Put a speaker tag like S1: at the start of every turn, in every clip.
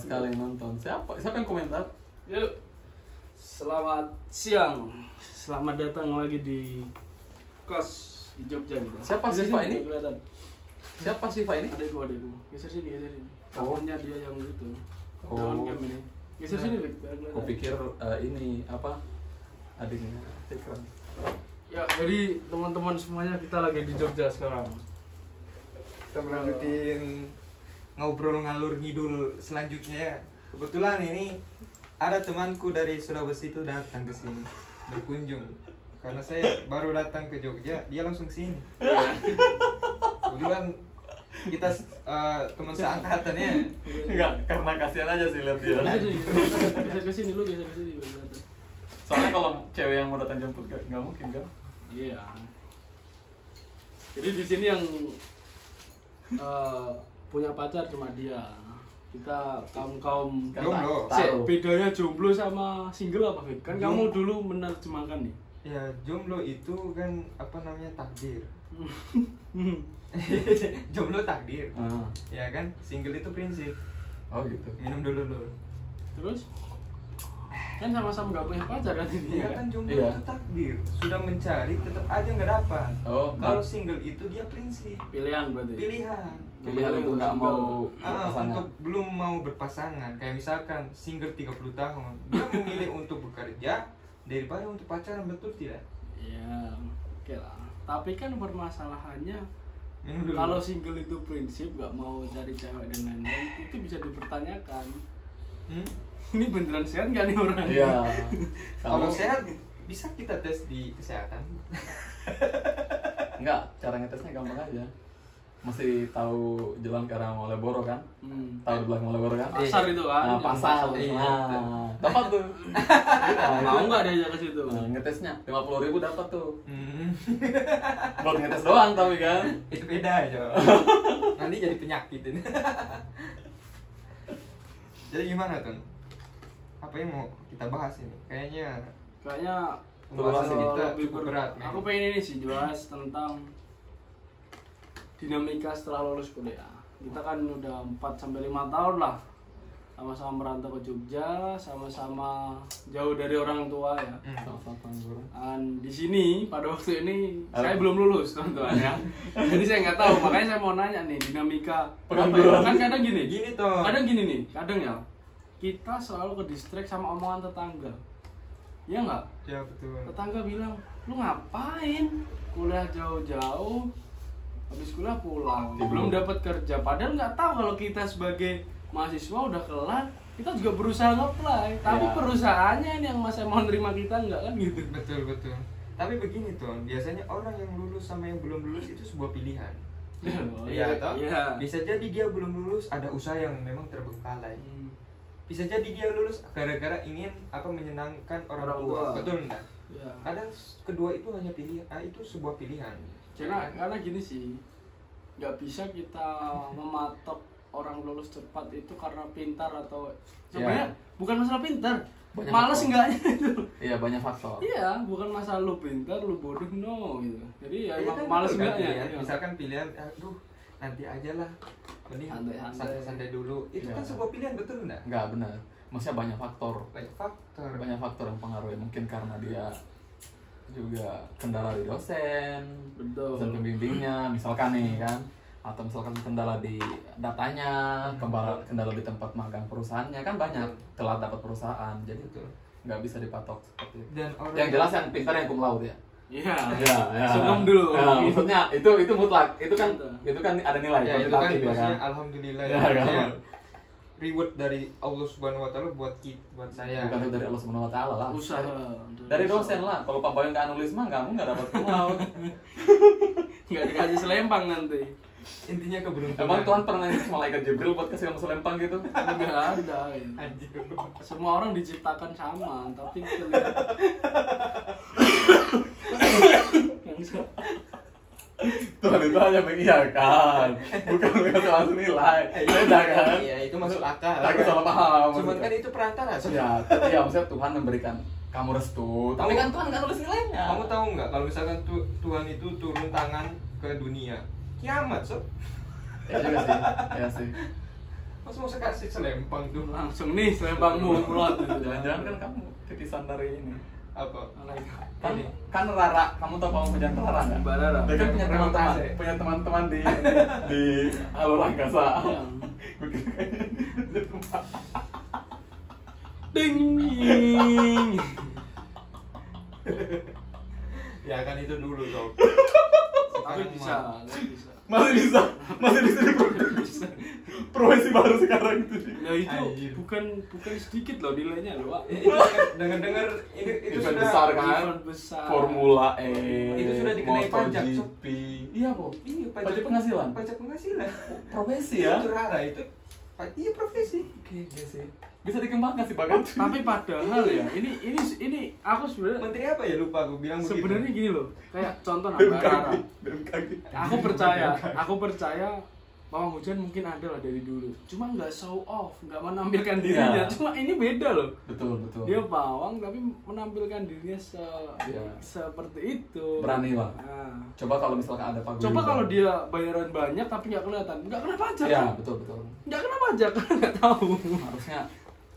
S1: sekali yang nonton. Siapa yang komentar?
S2: Yuk. Selamat siang. Selamat datang lagi di kos di Jogja gitu.
S1: Siapa sih Pak ini? Siapa sih Pak ini?
S2: Adekku. Geser sini.
S1: Oh.
S2: Kawannya dia yang itu.
S1: Oh.
S2: Kawan cam ini. Geser sini, Bek.
S1: Aku pikir ini apa? Adiknya. Keren.
S2: Ya, jadi teman-teman semuanya kita lagi di Jogja sekarang.
S3: Kita melanjutin ngobrol ngalur ngidul selanjutnya ya. Kebetulan ini ada temanku dari Sulawesi itu datang ke sini berkunjung. Karena saya baru datang ke Jogja, dia langsung sini. Kebetulan kita teman seangkatan ya.
S1: Enggak, karena kasihan aja sih lihat dia.
S2: Geser ke sini lu, geser ke sini.
S1: Soalnya kalau cewek yang mau datang jemput nggak mungkin kan?
S2: Iya. Jadi di sini yang punya pacar cuma dia. Kita kaum
S3: Jomblo.
S2: bedanya jomblo sama single apa, Fit? Kan kamu dulu menerjemahkan nih.
S3: Ya, jomblo itu kan apa namanya takdir. Jomblo takdir. Ya kan? Single itu prinsip.
S1: Oh gitu.
S3: Minum dulu lu.
S2: Terus kan sama-sama nggak punya pacar kan ini
S3: Iya kan jomblo
S1: Iya.
S3: itu takdir. Sudah mencari tetap aja nggak dapat.
S1: Oh,
S3: Kalau single itu dia prinsip.
S2: pilihan berarti.
S3: Pilihan.
S1: pilihan itu nggak mau berpasangan.
S3: Untuk belum mau berpasangan. Kayak misalkan single 30 tahun, dia memilih untuk bekerja daripada untuk pacaran, betul tidak?
S2: Iya, oke lah. Tapi kan permasalahannya
S3: Minum dulu.
S2: kalau single itu prinsip nggak mau cari cewek dan lain-lain itu bisa dipertanyakan. Ini beneran sehat nggak nih orang?
S1: Iya.
S3: Kalau sehat bisa kita tes di kesehatan.
S1: Enggak, cara ngetesnya gampang aja. Mesti tahu jalan ke arah Malioboro kan? Tahu di belakang Malioboro kan?
S2: Pasar itu kan?
S1: Nah, pasar.
S3: Iya.
S1: Nah, dapat tuh.
S2: Mau nggak diajak ke situ?
S1: Nah, ngetesnya 50.000 dapat tuh. Buat ngetes doang tapi kan.
S3: Itu beda aja. Nanti jadi penyakit ini. Jadi gimana tuh? Apa yang mau kita bahas ini? Kayaknya pembahasan
S1: Lebih
S3: kita cukup berat.
S2: Aku pengen ini sih jelas tentang dinamika setelah lulus kuliah. Kita kan udah 4-5 tahun lah sama-sama merantau ke Jogja, sama-sama jauh dari orang tua ya.
S1: Sama-sama pengangguran.
S2: Dan di sini pada waktu ini saya belum lulus teman-teman ya. Jadi saya nggak tahu, makanya saya mau nanya nih dinamika
S1: Pengangguran.
S2: kan kadang gini,
S3: Gini toh.
S2: kadang gini nih, kadang ya kita selalu ke distract sama omongan tetangga. Iya nggak?
S3: Ya betul.
S2: Tetangga bilang, lu ngapain kuliah jauh-jauh, habis kuliah pulang, belum dapat kerja. Padahal nggak tahu kalau kita sebagai mahasiswa udah kelar, kita juga berusaha nge-apply. Tapi
S1: Ya.
S2: perusahaannya ini yang masih mau nerima kita nggak kan gitu.
S3: Betul. Tapi begini tuh, biasanya orang yang lulus sama yang belum lulus itu sebuah pilihan. Iya toh?
S2: Iya.
S3: Bisa jadi dia belum lulus ada usaha yang memang terbengkalai. Bisa jadi dia lulus gara-gara ingin menyenangkan orang tua. Betul enggak?
S2: Ya.
S3: Kadang kedua itu hanya pilihan, itu sebuah pilihan.
S2: Karena gini sih, nggak bisa kita mematok orang lulus cepat itu karena pintar atau sebenarnya bukan masalah pintar,
S1: Banyak
S2: males
S1: faktor.
S2: enggaknya itu.
S1: Iya, banyak faktor.
S2: Iya, bukan masalah lu pintar, lu bodoh, no gitu. Jadi ya
S3: Iya
S2: emang
S3: kan,
S2: males
S3: betul kan,
S2: enggaknya.
S3: pilihan.
S2: Iya.
S3: Misalkan pilihan, aduh nanti aja lah, mending
S2: Santai-santai.
S3: santai-santai dulu. Itu
S1: Iya.
S3: kan sebuah pilihan, betul enggak?
S1: Enggak benar. Maksudnya banyak faktor.
S3: Banyak faktor.
S1: Banyak faktor yang pengaruhi. Mungkin karena dia juga kendala di dosen,
S2: Betul.
S1: dosen pembimbingnya, misalkan nih kan, atau misalkan kendala di datanya, kendala di tempat magang perusahaannya kan banyak, telat dapat perusahaan, jadi
S3: Betul.
S1: nggak bisa dipatok seperti itu.
S3: Dan orang
S1: Yang jelas yang pintar yang cum laude ya.
S2: Iya.
S1: Iya, ya.
S2: Sebelum dulu.
S1: Ya, maksudnya itu mutlak, itu kan ada nilai
S3: ya itu kan
S1: kualitatif ya kan.
S3: maksudnya alhamdulillah
S1: Ya,
S3: ya,
S1: kan?
S3: reward dari Allah Subhanahu wa taala buat saya.
S1: Bukan dari Allah Subhanahu wa taala lah.
S2: Usaha.
S1: Dari dosen lah. Kalau Pak Boy nggak nulis mah kamu nggak dapat cum laude.
S2: Nggak dikasih selempang nanti.
S3: Intinya keberuntungan.
S1: Emang Tuhan pernah nyuruh malaikat Jibril buat kasih kamu selempang gitu?
S2: Nggak ada. Ya.
S3: Anjir.
S2: Semua orang diciptakan sama, tapi kelihatan.
S1: Tuhan itu hanya mengiyakan, bukan mengasih langsung nilai. Beda kan?
S3: Iya, itu masuk akal.
S1: Aku salah paham.
S3: Cuman kan itu perantara.
S1: Ya, tapi ya maksudnya Tuhan memberikan kamu restu. Tapi kan Tuhan nggak nulis nilainya.
S3: Kamu tahu nggak kalau misalkan Tuhan itu turun tangan ke dunia, kiamat sob.
S1: Ya juga sih, ya sih.
S3: Mas mau saya kasih selempang tuh.
S2: Langsung nih selempangmu mulot.
S1: Jangan-jangan kan kamu titisan dari ini.
S3: Apa?
S1: Kan Rara, kamu tau Pawang Hujan Rara nggak?
S2: Mbak Rara.
S1: Dia kan
S3: Remontase.
S1: punya teman-teman di alur angkasa.
S2: Iya.
S1: Gua kira kayaknya
S2: Ding.
S3: Ya kan itu dulu dong.
S2: Tapi bisa, bisa.
S1: masih bisa
S2: Bisa.
S1: profesi baru sekarang itu.
S2: Nah itu
S3: Anjir.
S2: bukan sedikit loh nilainya loh, Pak.
S3: Itu dengar itu
S1: Event
S3: sudah
S1: besar kan?
S2: Event besar.
S1: Formula E.
S3: Itu sudah dikenai pajak, Sob.
S1: MotoGP. Iya kok.
S3: Iya,
S1: Pajak penghasilan.
S3: Pajak penghasilan.
S1: Profesi ya.
S3: Itu Rara itu. Iya profesi.
S1: Oke, iya sih. Bisa dikembangkan sih Bagat.
S2: Tapi padahal ya, ini aku sebenarnya
S3: Menteri apa ya lupa aku bilang begitu.
S2: sebenarnya gini loh, kayak contoh Mbak
S1: BMKG.
S2: Rara.
S1: BMKG.
S2: Aku percaya Pawang Hujan mungkin ada lah dari dulu. Cuma nggak show off, nggak menampilkan dirinya.
S1: Iya.
S2: Cuma ini beda loh.
S1: Betul.
S2: Dia pawang tapi menampilkan dirinya
S1: Iya.
S2: seperti itu.
S1: Berani lah.
S2: Nah.
S1: Coba kalau misalkan ada paguyuban.
S2: Coba kalau dia bayaran banyak tapi nggak kelihatan, nggak kena pajak.
S1: Ya,
S2: kan?
S1: betul.
S2: Nggak kena pajak, nggak tahu.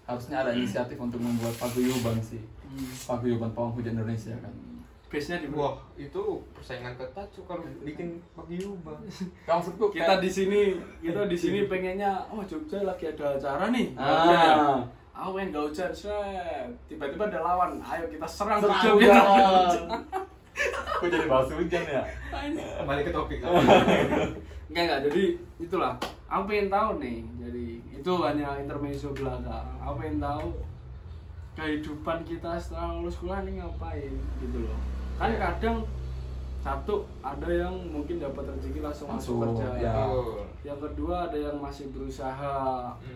S1: Harusnya ada inisiatif untuk membuat paguyuban sih. Paguyuban Pawang Hujan Indonesia kan.
S2: Base-nya di
S3: Wah, itu persaingan ketat tuh kalau bikin paguyuban.
S1: Maksudku
S2: kita di sini pengennya Jogja lagi ada acara nih.
S1: Ah.
S2: Aku pengen gak hujan, set. Tiba-tiba ada lawan. Ayo kita serang
S1: Serang
S2: Jogja.
S1: hujan.
S2: biar ada hujan.
S1: Kok jadi bahas hujan ya?
S3: Kembali ke topik.
S2: Enggak, jadi itulah. Aku pengen tahu nih. Jadi itu hanya intermezzo belaka. Aku pengen tahu kehidupan kita setelah lulus kuliah ini ngapain gitu loh. Kan kadang satu ada yang mungkin dapat rezeki langsung masuk
S1: Langsung,
S2: kerja.
S1: ya.
S2: Yang kedua ada yang masih berusaha.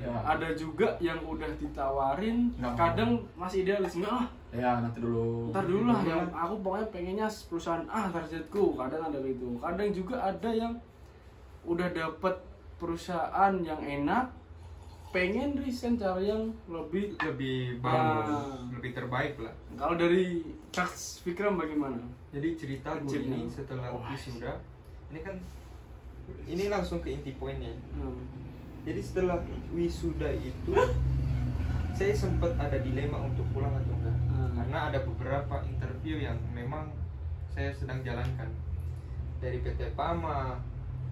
S1: Ya.
S2: Ada juga yang udah ditawarin,
S1: Nggak
S2: kadang masih idealis, enggak lah.
S1: Ya, nanti dulu.
S2: Ntar dulu lah, yang aku pokoknya pengennya perusahaan targetku. Kadang ada gitu. Kadang juga ada yang udah dapet perusahaan yang enak, pengen resign cari yang lebih.
S3: bagus,
S2: Nah.
S3: lebih terbaik lah.
S2: Kalau dari Kak Fikram bagaimana?
S3: Jadi cerita gue
S2: Prinsipnya.
S3: ini setelah wisuda, ini langsung ke inti poinnya. Jadi setelah wisuda itu saya sempat ada dilema untuk pulang atau enggak. Karena ada beberapa interview yang memang saya sedang jalankan. Dari PT Pama,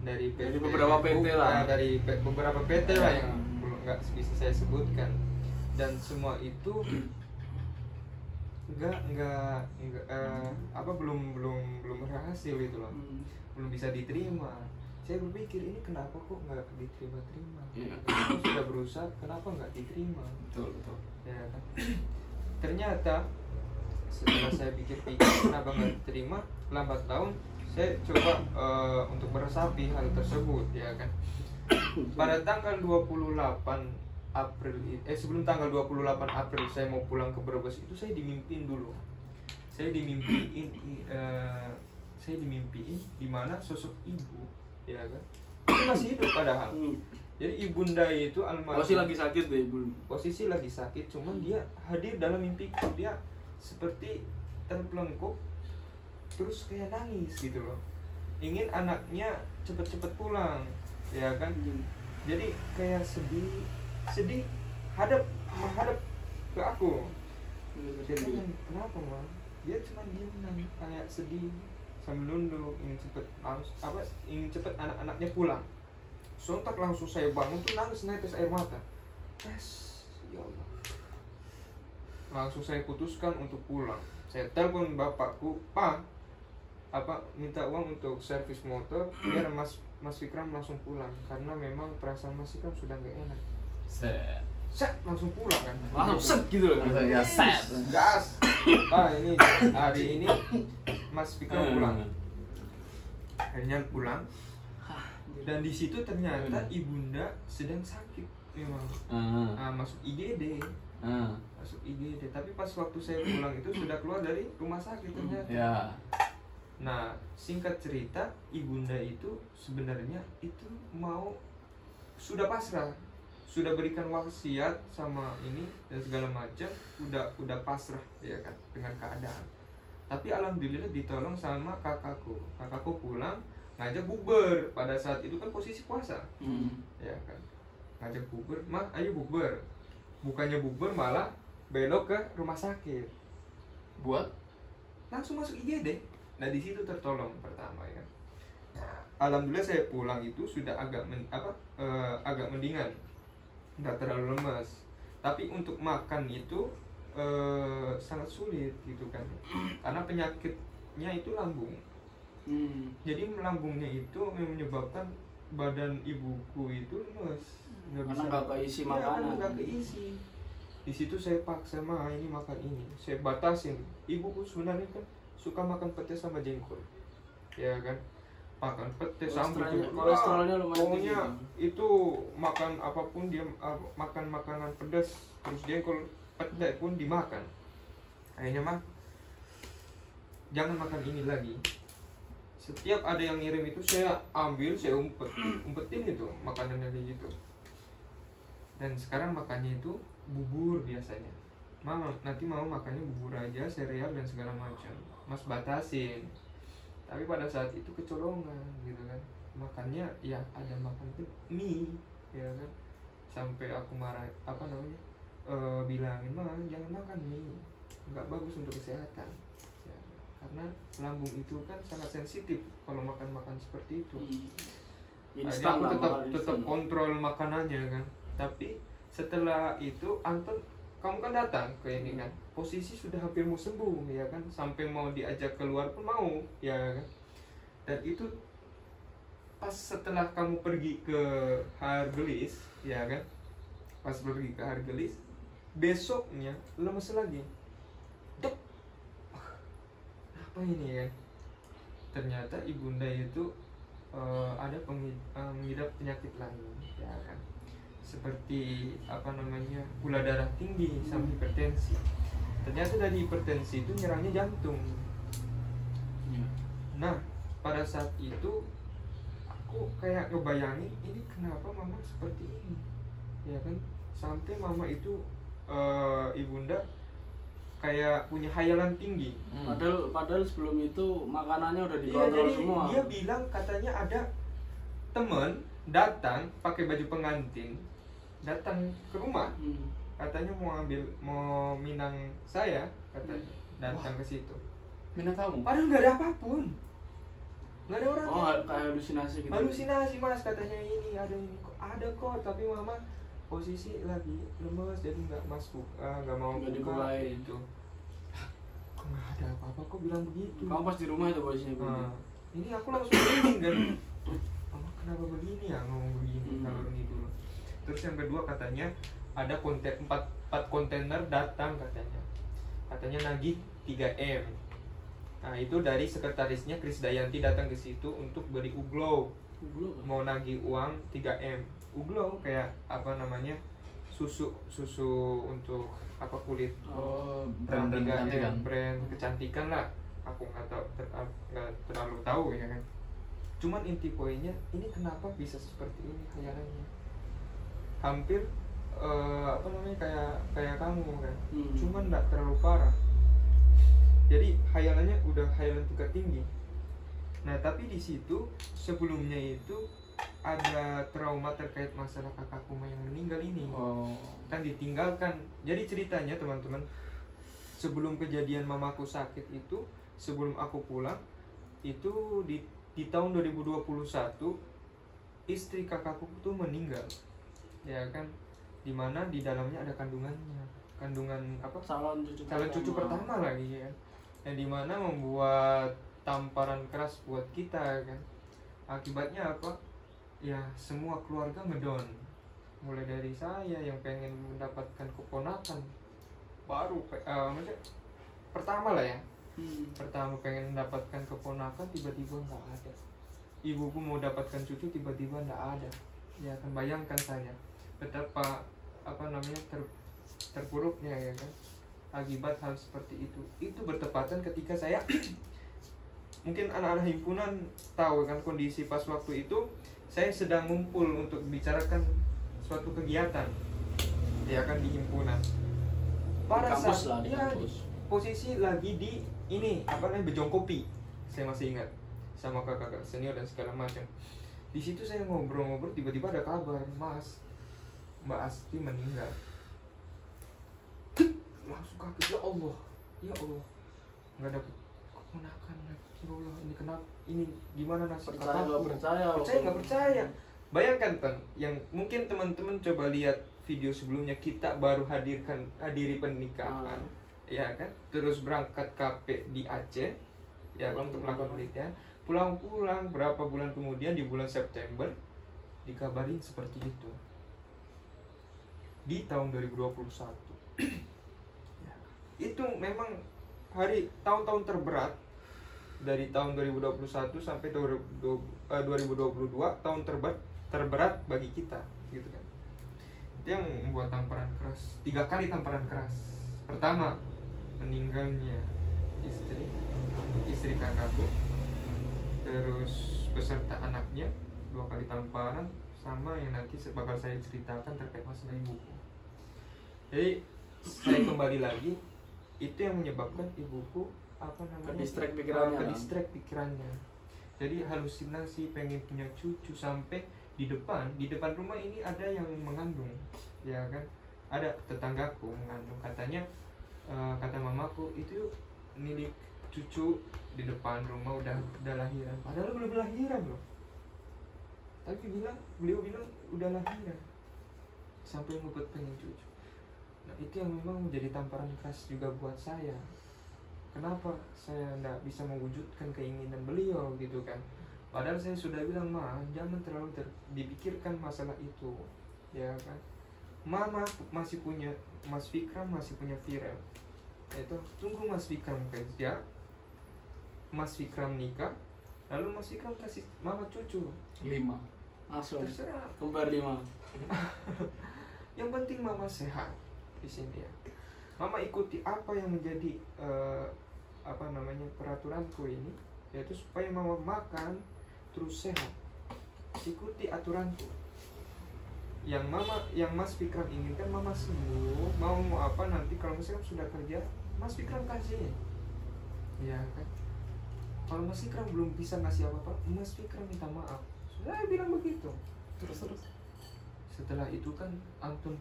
S3: dari
S2: beberapa PT lah.
S3: Dari beberapa PT lah yang belum nggak bisa saya sebutkan. Dan semua itu belum berhasil gitu loh. Belum bisa diterima. Saya berpikir ini kenapa kok nggak diterima.
S2: Iya.
S3: Aku sudah berusaha, kenapa nggak diterima?
S1: Betul.
S3: Ya kan? Ternyata setelah saya pikir-pikir kenapa nggak diterima, lambat laun saya coba untuk meresapi hal tersebut, ya kan. Pada tanggal 28 April, sebelum tanggal 28 April saya mau pulang ke Brebes itu saya dimimpiin dulu. Saya dimimpiin di mana sosok ibu, ya kan. Itu masih hidup padahal. Jadi ibunda itu almarhum.
S2: Posisi lagi sakit deh, Ibu.
S3: Posisi lagi sakit, cuman dia hadir dalam mimpiku. Dia seperti terpelengkup, terus kayak nangis gitu loh. Ingin anaknya cepet-cepet pulang, ya kan. Jadi kayak sedih menghadap ke aku. Saya tanya, kenapa mah? Dia cuma diem kayak sedih sambil nunduk, ingin cepet anak-anaknya pulang. Sontak langsung saya bangun tuh nangis netes air mata. Ya Allah. Langsung saya putuskan untuk pulang. Saya telepon bapakku, Pak, minta uang untuk servis motor biar Mas Fikram langsung pulang karena memang perasaan Mas Fikram sudah nggak enak. Set langsung pulang kan.
S2: Langsung set gitu loh.
S1: Ya, set.
S3: Gas. Ini hari ini Mas Fikram pulang. Akhirnya pulang. Dan di situ ternyata ibunda sedang sakit memang. Masuk IGD. Masuk IGD. Tapi pas waktu saya pulang itu sudah keluar dari rumah sakit ternyata.
S1: Ya.
S3: Nah, singkat cerita, ibunda itu sebenarnya itu sudah pasrah, sudah berikan wasiat sama ini dan segala macam, udah pasrah ya kan dengan keadaan. Tapi alhamdulillah ditolong sama kakakku. Kakakku pulang ngajak bubar pada saat itu kan posisi puasa, ya kan. ngajak bukber, mah ayo bukber. Bukannya bukber malah belok ke rumah sakit.
S1: Buat
S3: Langsung masuk IGD. Nah di situ tertolong pertama ya. Nah, alhamdulillah saya pulang itu sudah agak agak mendingan, nggak terlalu lemas. Tapi untuk makan itu sangat sulit gitu kan, karena penyakitnya itu lambung. Jadi lambungnya itu menyebabkan badan ibuku itu lemas,
S2: Karena nggak keisi
S3: Iya,
S2: makanan.
S3: karena nggak keisi. Di situ saya paksa, mah ini makan ini, saya batasin. Ibuku sebenarnya kan suka makan petis sama jengkol, ya kan, makan petis sama
S2: Kolesterolnya lumayan
S3: pokoknya
S2: tinggi.
S3: itu makan apapun dia makan makanan pedas, terus jengkol petai pun dimakan. Akhirnya mah jangan makan ini lagi. Setiap ada yang ngirim itu saya ambil, saya umpetin itu makanannya kayak gitu. Dan sekarang makannya itu bubur biasanya. Mama nanti mau makannya bubur aja, sereal dan segala macam. Mas batasin. Tapi pada saat itu kecolongan gitu kan. Makannya ya ada makan mie, ya kan. Sampai aku marah bilangin, "Mah, jangan makan mie. Nggak bagus untuk kesehatan." Ya, karena lambung itu kan sangat sensitif kalau makan seperti itu.
S2: Instan
S3: Aku
S2: lah,
S3: tetap
S2: instan.
S3: kontrol makanannya kan. Tapi setelah itu Anton, kamu kan datang ke ini kan, posisi sudah hampir mau sembuh ya kan, sampai mau diajak keluar pun mau ya kan. Dan itu pas setelah kamu pergi ke Hargelis ya kan, pas pergi ke Hargelis, besoknya lemes lagi. Dek, apa ini ya? Ternyata ibunda itu ada mengidap penyakit lain ya kan, seperti gula darah tinggi sama hipertensi. Ternyata dari hipertensi itu nyerangnya jantung. Nah pada saat itu aku kayak ngebayangin, ini kenapa mama seperti ini ya kan, sampai mama itu ibunda kayak punya hayalan tinggi.
S2: Padahal sebelum itu makanannya udah
S3: Iya,
S2: dikontrol
S3: jadi
S2: semua.
S3: dia bilang katanya ada temen datang pakai baju pengantin, datang ke rumah, katanya mau minang saya, katanya datang ke situ.
S1: minat kamu.
S3: Padahal nggak ada apapun, nggak ada orang.
S2: Oh, kayak halusinasi gitu.
S3: Halusinasi mas, katanya ini ada kok, tapi mama posisi lagi lemes jadi nggak masuk, nggak mau
S2: Nggak
S3: buka
S2: dibukain.
S3: itu. Kok nggak ada apa-apa, kok bilang begitu?
S2: Kamu pas di rumah itu posisinya begitu.
S3: Nah, ini aku langsung merinding kan. Mama kenapa begini ya ngomong begini kalau ini dulu. Terus yang kedua katanya ada 4 kontainer datang katanya nagih 3M. Nah itu dari sekretarisnya Krisdayanti datang ke situ untuk beli uglo, mau nagih uang 3M. Uglo kayak susu untuk kulit.
S1: Oh, brand kecantikan.
S3: Brand kecantikan lah. Aku nggak terlalu tahu ya kan. Cuman inti poinnya, ini kenapa bisa seperti ini khayalannya? Hampir kayak kamu kan. Cuman nggak terlalu parah. Jadi khayalannya udah khayalan tingkat tinggi. Nah tapi di situ sebelumnya itu ada trauma terkait masalah kakakku yang meninggal ini. Kan ditinggalkan. Jadi ceritanya teman-teman, sebelum kejadian mamaku sakit itu, sebelum aku pulang itu di tahun 2021 istri kakakku tuh meninggal ya kan, dimana di dalamnya ada kandungan
S2: calon cucu
S3: pertama lagi ya, yang dimana membuat tamparan keras buat kita kan. Akibatnya apa ya, semua keluarga ngedown, mulai dari saya yang pengen mendapatkan keponakan baru maksudnya pertama lah ya, pertama pengen mendapatkan keponakan, tiba-tiba nggak ada. Ibuku mau dapatkan cucu, tiba-tiba nggak ada. Ya kan, bayangkan saja betapa terpuruknya ya kan akibat hal seperti itu. Itu bertepatan ketika saya mungkin anak-anak himpunan tahu kan kondisi pas waktu itu saya sedang ngumpul untuk bicarakan suatu kegiatan ya kan di himpunan. Pada saat posisi lagi di ini Bejong Kopi, saya masih ingat, sama kakak senior dan segala macam. Di situ saya ngobrol-ngobrol, tiba-tiba ada kabar, Mas, Mbak Asti meninggal. Langsung kaget, ya Allah, nggak dapet keponakan lagi. Ya Allah, ini kenapa? Ini gimana nasib
S2: Percaya nggak
S3: kakakku?
S2: percaya?
S3: Percaya nggak percaya? Bayangkan Bang, yang mungkin teman-teman coba lihat video sebelumnya, kita baru hadiri pernikahan, ya kan? Terus berangkat KP di Aceh, ya kan, untuk melakukan penelitian. Pulang-pulang berapa bulan kemudian di bulan September dikabarin seperti itu. Di tahun 2021. Ya. Itu memang tahun-tahun terberat dari tahun 2021 sampai 2022, tahun terberat bagi kita, gitu kan. Itu yang membuat tamparan keras. 3 kali tamparan keras. Pertama, meninggalnya istri kakakku, terus beserta anaknya, 2 kali tamparan, sama yang nanti bakal saya ceritakan terkait masalah ibuku. Jadi saya kembali lagi, itu yang menyebabkan ibuku
S2: Ke-distract pikirannya, kan?
S3: ke-distract pikirannya. Jadi halusinasi, pengen punya cucu, sampai di depan rumah ini ada yang mengandung, ya kan? Ada tetanggaku mengandung, katanya kata mamaku itu milik cucu di depan rumah udah lahiran, padahal belum lahiran loh. Tapi beliau bilang udah lahiran, sampai ngebet pengen cucu. Nah itu yang memang menjadi tamparan keras juga buat saya. Kenapa saya tidak bisa mewujudkan keinginan beliau, gitu kan? Padahal saya sudah bilang, jangan terlalu dipikirkan masalah itu, ya kan? Mama masih punya, Mas Fikram masih punya Firel. Itu tunggu Mas Fikram kerja, Mas Fikram nikah, lalu Mas Fikram kasih mama cucu
S1: 5.
S2: Langsung
S3: terserah.
S2: kembar 5.
S3: Yang penting mama sehat di sini ya. Mama ikuti apa yang menjadi peraturanku ini, yaitu supaya mama makan terus sehat. Ikuti aturanku. Yang Mas Fikram inginkan mama sembuh. Mau apa nanti kalau misalnya sudah kerja, Mas Fikram kasih. Ya kan? Kalau Mas Fikram belum bisa ngasih apa-apa, Mas Fikram minta maaf. Saya bilang begitu. Terus. Setelah itu kan Anton,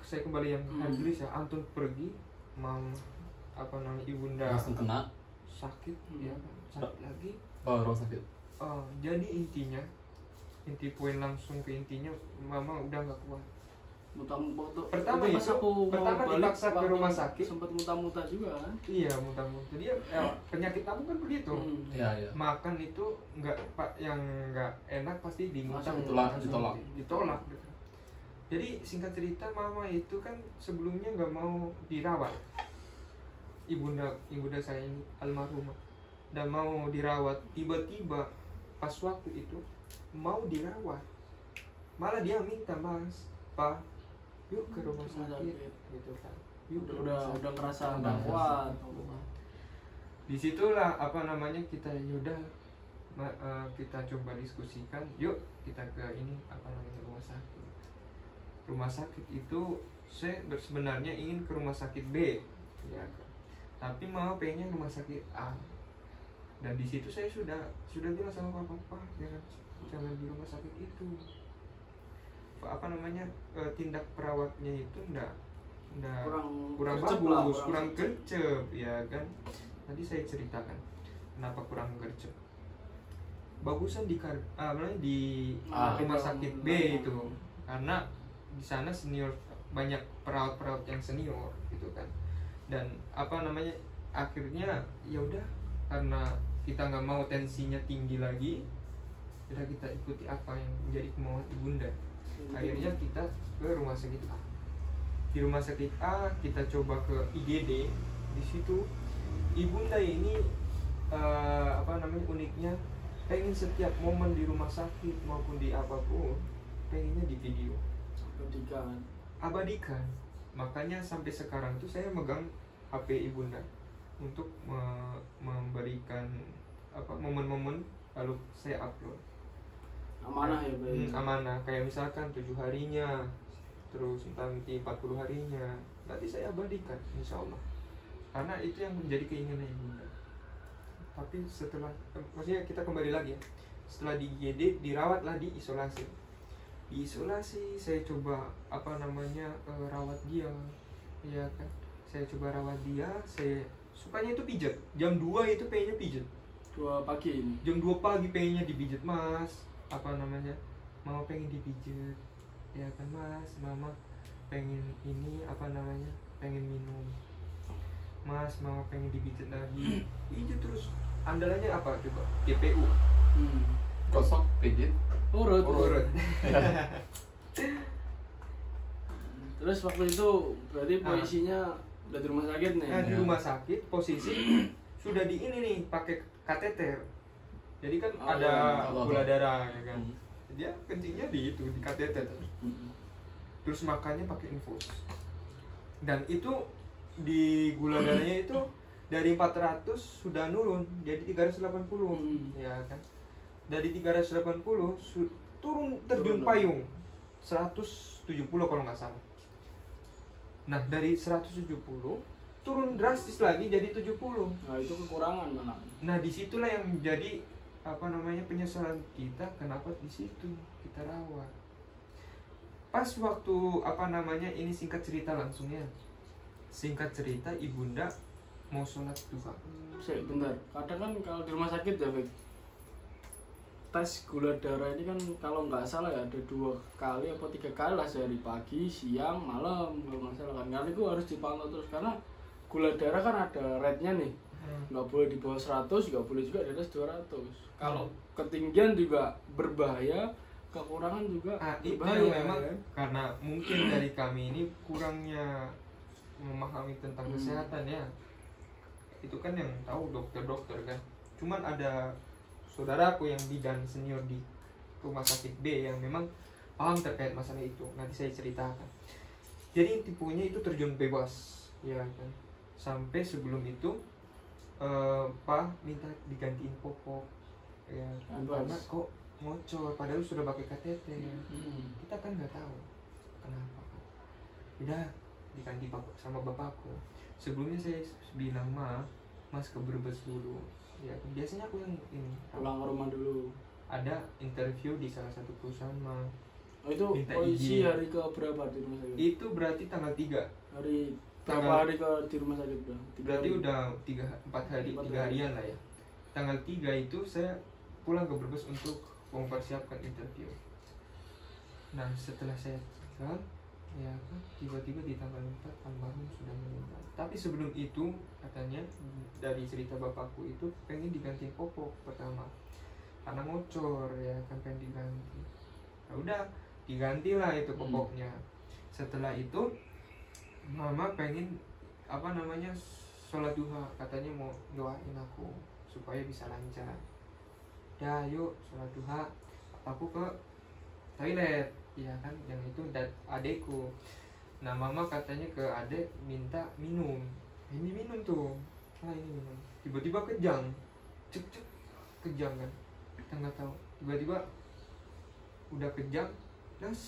S3: saya kembali yang Hadris ya, Anton pergi, ibunda
S1: Langsung kena.
S3: sakit, ya kan, sakit lagi.
S1: Baru sakit.
S3: Jadi inti poin langsung ke intinya, mama udah nggak kuat. Pertama dipaksa ke rumah sakit.
S2: Sempat muntah-muntah juga kan?
S3: Iya, muntah-muntah. Jadi penyakit tamu kan begitu.
S1: Iya.
S3: Makan itu yang nggak enak pasti ditolak. Jadi singkat cerita, mama itu kan sebelumnya nggak mau dirawat. Ibunda saya ini almarhumah, dan mau dirawat. Tiba-tiba pas waktu itu mau dirawat, malah dia minta, Mas, Pak, yuk ke rumah sakit, gitu kan.
S2: Udah ngerasa nggak kuat.
S3: Disitulah kita yaudah, kita coba diskusikan, yuk kita ke rumah sakit. Rumah sakit itu saya sebenarnya ingin ke rumah sakit B, ya, tapi mau pengennya rumah sakit A. Dan di situ saya sudah bilang sama papa, ya kan, jangan di rumah sakit itu. Tindak perawatnya itu kurang bagus, kurang gercep, ya kan. Nanti saya ceritakan kenapa kurang gercep. Bagusan di rumah sakit B itu, karena di sana banyak perawat yang senior, gitu kan. Dan akhirnya ya udah, karena kita nggak mau tensinya tinggi lagi, udah kita ikuti apa yang menjadi kemauan ibunda. Akhirnya kita ke rumah sakit A. Di rumah sakit A kita coba ke IGD. Di situ ibunda ini uniknya pengen setiap momen di rumah sakit maupun di apapun pengennya di video, abadikan. Makanya sampai sekarang tuh saya megang HP ibunda untuk memberikan momen-momen lalu saya upload.
S2: Amanah ya, baik.
S3: Amanah, kayak misalkan 7 harinya, terus nanti 40 harinya, nanti saya abadikan, insya Allah. Karena itu yang menjadi keinginan ibunda. Tapi maksudnya kita kembali lagi ya, setelah di IGD dirawatlah di isolasi. diisolasi. Saya coba apa namanya rawat dia, ya kan. Saya coba rawat dia, saya sukanya itu pijat. Jam 2 itu pengennya pijat.
S2: 2 pagi ini.
S3: Jam 2 pagi pengennya dipijat, Mas. Apa namanya? Mama pengen dipijat. Ya kan, Mas. Mama pengen ini apa namanya? Pengen minum. Mas, Mama pengen dipijat lagi. Pijat terus. Andalannya apa coba? GPU.
S1: Gosok, pijit.
S2: Urut.
S3: Urut.
S2: Terus waktu itu berarti posisinya udah di rumah sakit nih.
S3: Nah, di rumah sakit posisi sudah di ini nih pakai kateter. Jadi kan
S2: Oh,
S3: ada
S1: iya.
S3: gula darah ya kan. Dia kencingnya di itu di kateter. Terus makannya pakai infus. Dan itu di gula darahnya itu dari 400 sudah nurun jadi 380. Ya kan. Dari 380 turun terjun
S2: Turun.
S3: payung 170 kalau nggak salah. Nah, dari 170 turun drastis lagi jadi 70.
S2: Nah, itu kekurangan mana?
S3: Nah, disitulah yang menjadi apa namanya penyesalan kita, kenapa di situ kita rawat. Pas waktu apa namanya ini singkat cerita langsung ya. Singkat cerita ibunda mau sholat duha.
S2: Bentar, kadang kan kalau di rumah sakit ya, Bek, tes gula darah ini kan kalau nggak salah ya ada 2 kali atau 3 kali lah sehari, pagi, siang, malam kalau nggak salah kan. Karena itu harus dipantau terus karena gula darah kan ada rate-nya nih, nggak boleh di bawah 100, nggak boleh juga di atas 200. Kalau ketinggian juga berbahaya, kekurangan juga
S3: Itu
S2: berbahaya.
S3: yang memang
S2: kan?
S3: karena mungkin dari kami ini kurangnya memahami tentang kesehatan ya. Itu kan yang tahu dokter-dokter kan. Cuman ada saudaraku yang bidan senior di rumah sakit B yang memang paham terkait masalah itu. Nanti saya ceritakan. Jadi tipenya itu terjun bebas, ya kan. Sampai sebelum itu Pak minta digantiin popok, ya kan.
S2: Bebas.
S3: Karena kok ngocor, padahal sudah pakai kateter.
S2: Hmm.
S3: Kita kan nggak tahu kenapa. Udah diganti sama bapakku. Sebelumnya saya bilang mas ke Brebes dulu. Ya, biasanya aku yang ini
S2: Pulang ke rumah dulu.
S3: ada interview di salah satu perusahaan
S2: Oh, itu
S3: Minta
S2: posisi
S3: izin.
S2: hari ke berapa di rumah sakit?
S3: itu berarti tanggal 3.
S2: Hari berapa
S3: Tanggal-
S2: hari ke di rumah sakit bang? 3
S3: Berarti
S2: hari.
S3: udah 4 hari,
S2: 4
S3: 3
S2: hari.
S3: harian lah ya. Tanggal 3 itu saya pulang ke Brebes untuk mempersiapkan interview. Nah, setelah saya jalan, ya kan, tiba-tiba di tanggal 4 almarhum sudah meninggal. Tapi sebelum itu katanya dari cerita bapakku itu pengen diganti popok pertama karena ngocor, ya kan, pengen diganti. Nah, udah digantilah itu popoknya. Setelah itu mama pengen apa namanya sholat duha, katanya mau doain aku supaya bisa lancar. Ya yuk sholat duha. Aku ke toilet, ya kan, yang itu adekku. Nah, mama katanya ke adek minta minum. Ini minum tuh. Ini minum. Tiba-tiba kejang. Cek kejang kan. Kita nggak tahu. Tiba-tiba udah kejang, terus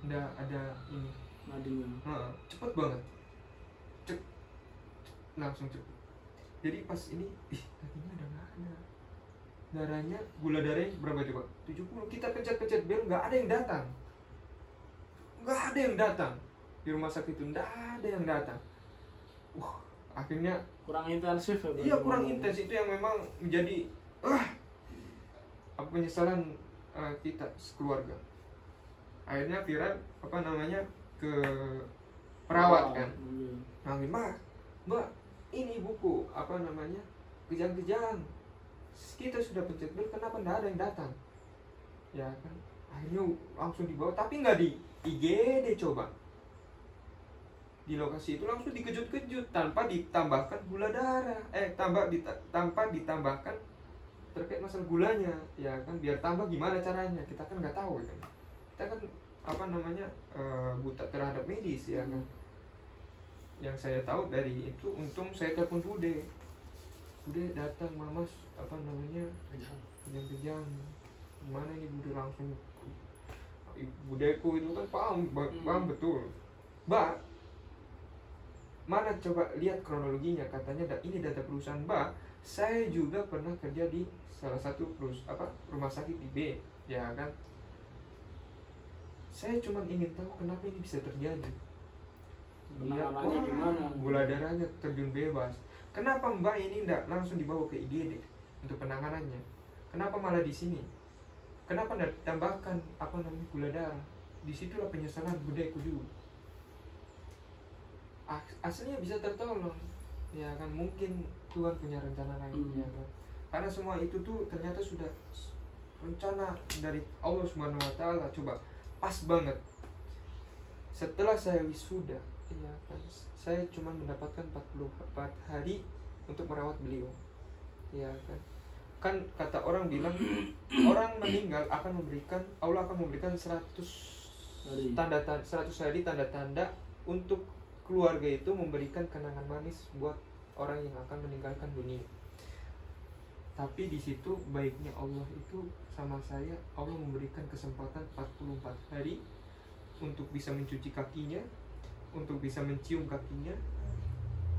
S3: udah ada ini.
S2: Nadinya.
S3: Cepet banget. Cek. Langsung cepet. Jadi pas ini, tadinya udah nggak ada. Darahnya, gula darahnya berapa coba? 70. Kita pencet-pencet bel, nggak ada yang datang. Nggak ada yang datang. Di rumah sakit itu nggak ada yang datang. Akhirnya
S2: Kurang intensif ya?
S3: iya kurang intens. Itu yang memang menjadi penyesalan kita sekeluarga. Akhirnya viral apa namanya ke perawat kan. Manggil, mbak ini ibuku apa namanya kejang-kejang. Kita sudah pencet bel, kenapa nggak ada yang datang? Ya kan, akhirnya langsung dibawa, tapi nggak di IGD coba. Di lokasi itu langsung dikejut-kejut tanpa ditambahkan gula darah, tanpa ditambahkan terkait masalah gulanya, ya kan, biar tambah gimana caranya, kita kan nggak tahu kan. Kita kan apa namanya buta terhadap medis, ya kan. Yang saya tahu dari itu, untung saya telepon Bude datang, mama apa namanya kejang-kejang, gimana ini Bude, langsung budeku itu kan paham betul, mbak mana coba lihat kronologinya, katanya ini data perusahaan mbak, saya juga pernah kerja di salah satu rumah sakit di B, ya kan. Saya cuma ingin tahu kenapa ini bisa terjadi. Lihat
S2: Penanganannya
S3: orang
S2: gimana?
S3: gula darahnya terjun bebas. Kenapa Mbak ini tidak langsung dibawa ke IGD untuk penanganannya? Kenapa malah di sini? Kenapa tidak tambahkan gula darah? Disitulah penyesalan budeku dulu. Aslinya bisa tertolong, ya kan, mungkin Tuhan punya rencana lain, ya kan. Karena semua itu tuh ternyata sudah rencana dari Allah Subhanahu Wa Taala. Coba pas banget. Setelah saya wisuda, ya kan, saya cuma mendapatkan 44 hari untuk merawat beliau, ya kan. Kan kata orang bilang orang meninggal akan memberikan, Allah akan memberikan 100 hari tanda-tanda untuk keluarga itu memberikan kenangan manis buat orang yang akan meninggalkan dunia. Tapi di situ baiknya Allah itu sama saya, Allah memberikan kesempatan 44 hari untuk bisa mencuci kakinya, untuk bisa mencium kakinya,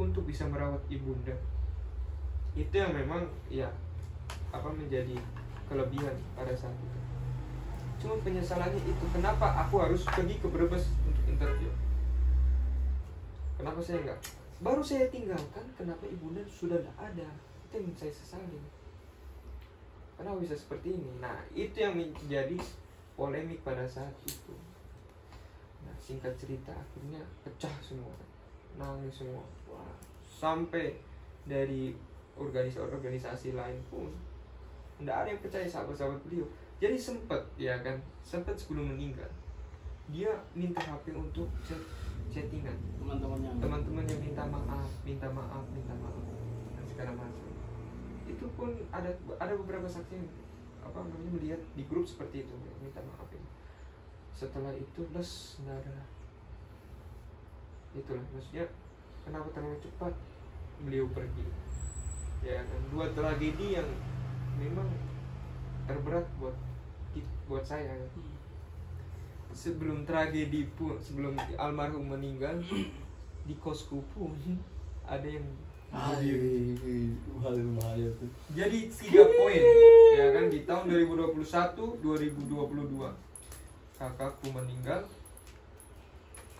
S3: untuk bisa merawat ibunda. Itu yang memang ya menjadi kelebihan pada saat itu. Cuma penyesalannya itu, kenapa aku harus pergi ke Brebes untuk interview? Kenapa saya enggak? Baru saya tinggalkan, kenapa ibunda sudah tidak ada? Itu yang saya sesali. Kenapa bisa seperti ini? Nah, itu yang menjadi polemik pada saat itu. Nah, singkat cerita akhirnya pecah semua, nangis semua. Wah, sampai dari organisasi lain pun tidak ada yang percaya sahabat-sahabat beliau. Jadi sempat sebelum meninggal dia minta HP untuk chattingan teman-teman yang minta maaf dan segala macam. Itu pun ada beberapa saksi yang melihat di grup seperti itu, minta maaf ini. Setelah itu nggak ada. Itulah maksudnya kenapa terlalu cepat beliau pergi, ya kan. Dua tragedi yang memang terberat buat saya. Sebelum tragedi pun, sebelum almarhum meninggal, di kosku pun ada yang
S1: bahaya tuh.
S3: Jadi 3 poin, ya kan, di tahun 2021, 2022 kakakku meninggal,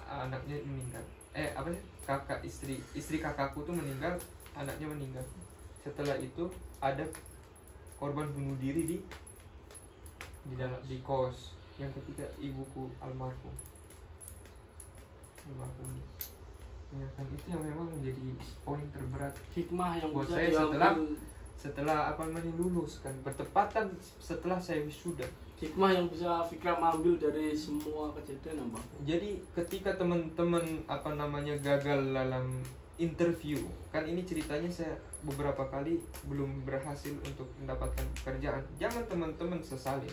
S3: anaknya meninggal. Kakak istri kakakku tuh meninggal, anaknya meninggal. Setelah itu ada korban bunuh diri di kos yang ketiga ibuku almarhum. Ya kan, itu yang memang menjadi poin terberat
S2: Hikmah yang
S3: buat
S2: bisa
S3: saya
S2: diambil,
S3: setelah lulus kan, bertepatan setelah saya wisuda.
S2: hikmah yang bisa Fikram ambil dari semua kejadian apa?
S3: Jadi ketika teman-teman gagal dalam interview, kan ini ceritanya saya beberapa kali belum berhasil untuk mendapatkan pekerjaan. Jangan teman-teman sesali.